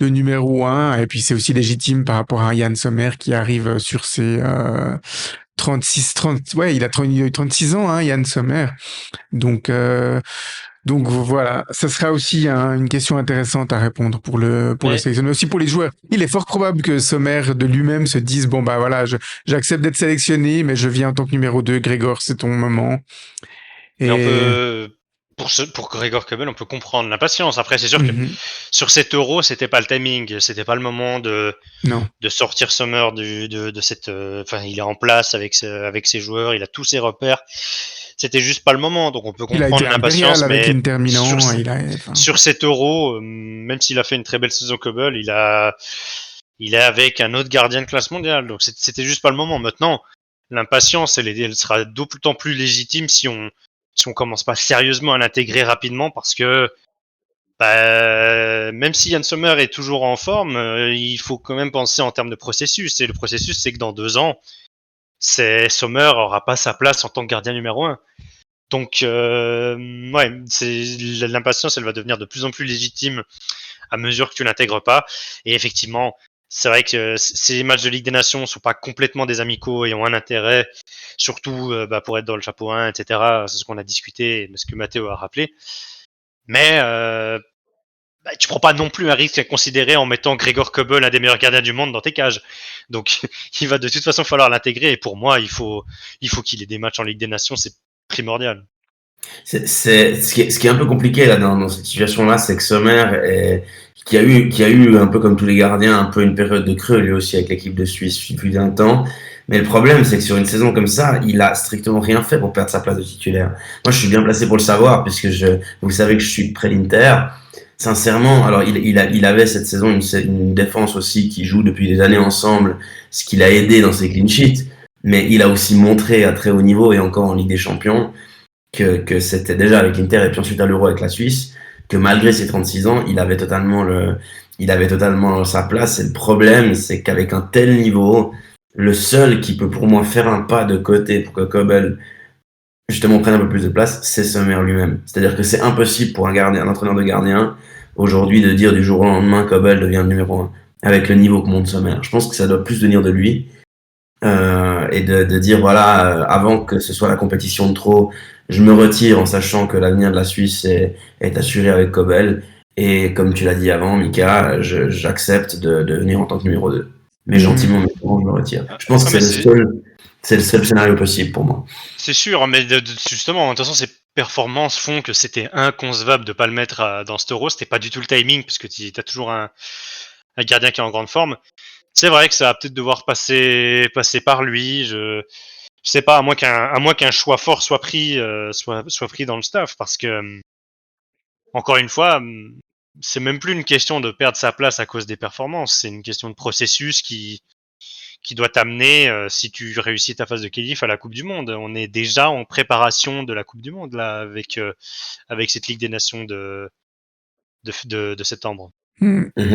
A: numéro 1. Et puis c'est aussi légitime par rapport à Yann Sommer qui arrive sur ses 30, ouais, il a eu 36 ans, hein, Yann Sommer. Donc, donc voilà, ça sera aussi une question intéressante à répondre pour le
C: mais
A: sélectionneur, aussi pour les joueurs. Il est fort probable que Sommer de lui-même se dise, bon bah voilà, j'accepte d'être sélectionné, mais je viens en tant que numéro 2, Grégor, c'est ton moment.
C: Mais on
A: Et
C: peut, pour Gregor Kobel, on peut comprendre l'impatience. Après, c'est sûr que
A: mhm,
C: sur cet Euro, c'était pas le timing, c'était pas le moment
A: non,
C: de sortir Sommer de cette. Enfin, il est en place avec ses joueurs, il a tous ses repères. C'était juste pas le moment, donc on peut
A: il a été
C: comprendre
A: impérial
C: l'impatience.
A: avec
C: Mais
A: l'Inter Milan, il a, enfin,
C: sur cet Euro, même s'il a fait une très belle saison Kobel, il est avec un autre gardien de classe mondiale, donc c'était juste pas le moment. Maintenant, l'impatience, elle sera d'autant plus légitime si on commence pas sérieusement à l'intégrer rapidement, parce que même si Yann Sommer est toujours en forme, il faut quand même penser en termes de processus. Et le processus, c'est que dans 2 ans, Sommer aura pas sa place en tant que gardien numéro 1. Donc, ouais, l'impatience, elle va devenir de plus en plus légitime à mesure que tu l'intègres pas. Et effectivement, c'est vrai que ces matchs de Ligue des Nations sont pas complètement des amicaux et ont un intérêt, surtout pour être dans le chapeau 1, etc. C'est ce qu'on a discuté, ce que Mathéo a rappelé. Mais tu prends pas non plus un risque à considérer en mettant Gregor Kobel, un des meilleurs gardiens du monde, dans tes cages. Donc, il va de toute façon falloir l'intégrer. Et pour moi, il faut qu'il ait des matchs en Ligue des Nations, c'est primordial.
B: Ce qui est un peu compliqué là dans cette situation-là, c'est que Sommer qui a eu un peu comme tous les gardiens un peu une période de creux lui aussi avec l'équipe de Suisse depuis un temps. Mais le problème, c'est que sur une saison comme ça, il a strictement rien fait pour perdre sa place de titulaire. Moi, je suis bien placé pour le savoir puisque vous savez que je suis près l'Inter. Sincèrement, alors il avait cette saison une défense aussi qui joue depuis des années ensemble, ce qui l'a aidé dans ses clean sheets. Mais il a aussi montré à très haut niveau et encore en Ligue des Champions que c'était déjà avec l'Inter et puis ensuite à l'Euro avec la Suisse, que malgré ses 36 ans, il avait totalement sa place. Et le problème, c'est qu'avec un tel niveau, le seul qui peut pour moi faire un pas de côté pour que Kobel justement prenne un peu plus de place, c'est Sommer lui-même. C'est-à-dire que c'est impossible pour un entraîneur de gardien aujourd'hui de dire du jour au lendemain Kobel devient le numéro 1 avec le niveau que monte Sommer. Je pense que ça doit plus venir de lui. Et de dire voilà, avant que ce soit la compétition de trop, je me retire en sachant que l'avenir de la Suisse est assuré avec Kobel. Et comme tu l'as dit avant, Mika, j'accepte de venir en tant que numéro 2. Mais gentiment, mais je me retire. Je pense que c'est le seul scénario possible pour moi.
C: C'est sûr, mais justement, de toute façon, ces performances font que c'était inconcevable de pas le mettre dans cet Euro. C'était pas du tout le timing, parce que tu as toujours un gardien qui est en grande forme. C'est vrai que ça va peut-être devoir passer par lui. Je sais pas, à moins qu'un choix fort soit pris dans le staff, parce que encore une fois, c'est même plus une question de perdre sa place à cause des performances. C'est une question de processus qui doit t'amener, si tu réussis ta phase de qualif, à la Coupe du Monde. On est déjà en préparation de la Coupe du Monde là avec cette Ligue des Nations de septembre.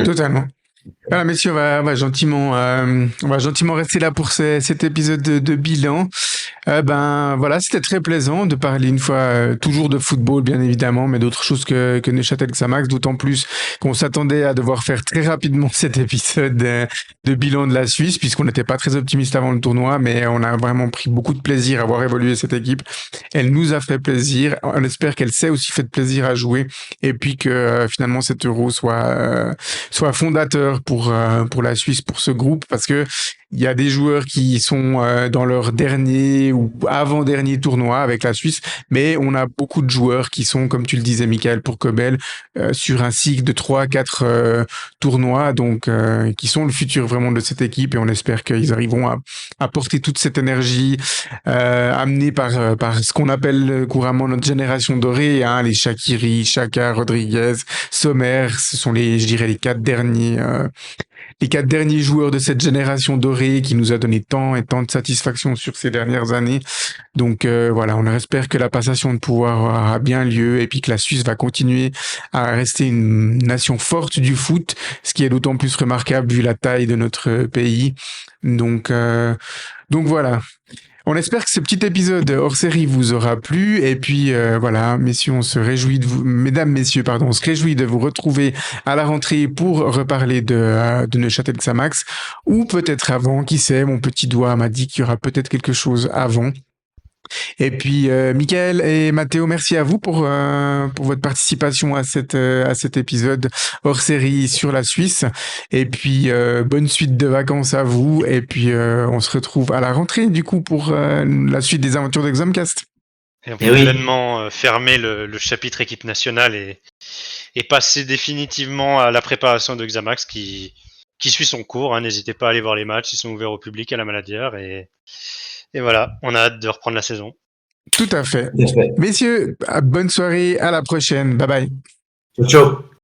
A: Totalement. Voilà, messieurs, on va gentiment rester là pour cet épisode de bilan. Voilà, c'était très plaisant de parler une fois toujours de football, bien évidemment, mais d'autres choses que Neuchâtel Xamax, d'autant plus qu'on s'attendait à devoir faire très rapidement cet épisode de bilan de la Suisse, puisqu'on n'était pas très optimiste avant le tournoi, mais on a vraiment pris beaucoup de plaisir à voir évoluer cette équipe. Elle nous a fait plaisir. On espère qu'elle s'est aussi fait plaisir à jouer, et puis que finalement cet Euro soit fondateur pour la Suisse, pour ce groupe, parce que il y a des joueurs qui sont dans leur dernier ou avant-dernier tournoi avec la Suisse, mais on a beaucoup de joueurs qui sont, comme tu le disais, Michael, pour Kobel, sur un cycle de 3-4 tournois, donc qui sont le futur vraiment de cette équipe, et on espère qu'ils arriveront à porter toute cette énergie amenée par ce qu'on appelle couramment notre génération dorée, hein, les Shaqiri, Xhaka, Rodriguez, Sommer, ce sont je dirais les quatre derniers joueurs de cette génération dorée qui nous a donné tant et tant de satisfaction sur ces dernières années. Donc voilà, on espère que la passation de pouvoir aura bien lieu et puis que la Suisse va continuer à rester une nation forte du foot, ce qui est d'autant plus remarquable vu la taille de notre pays. Donc voilà. On espère que ce petit épisode hors série vous aura plu. Et puis voilà, messieurs, on se réjouit de vous, mesdames, messieurs, pardon, on se réjouit de vous retrouver à la rentrée pour reparler de Neuchâtel Xamax, ou peut-être avant, qui sait, mon petit doigt m'a dit qu'il y aura peut-être quelque chose avant. Et puis, Michael et Mathéo, merci à vous pour votre participation à cet épisode hors série sur la Suisse. Et puis, bonne suite de vacances à vous. Et puis, on se retrouve à la rentrée, du coup, pour la suite des aventures d'Examcast.
C: Et on peut pleinement fermer le chapitre équipe nationale et passer définitivement à la préparation de Xamax qui suit son cours. Hein. N'hésitez pas à aller voir les matchs, ils sont ouverts au public à la Maladière. Et voilà, on a hâte de reprendre la saison.
A: Tout à fait. Messieurs, bonne soirée, à la prochaine. Bye bye.
B: Ciao.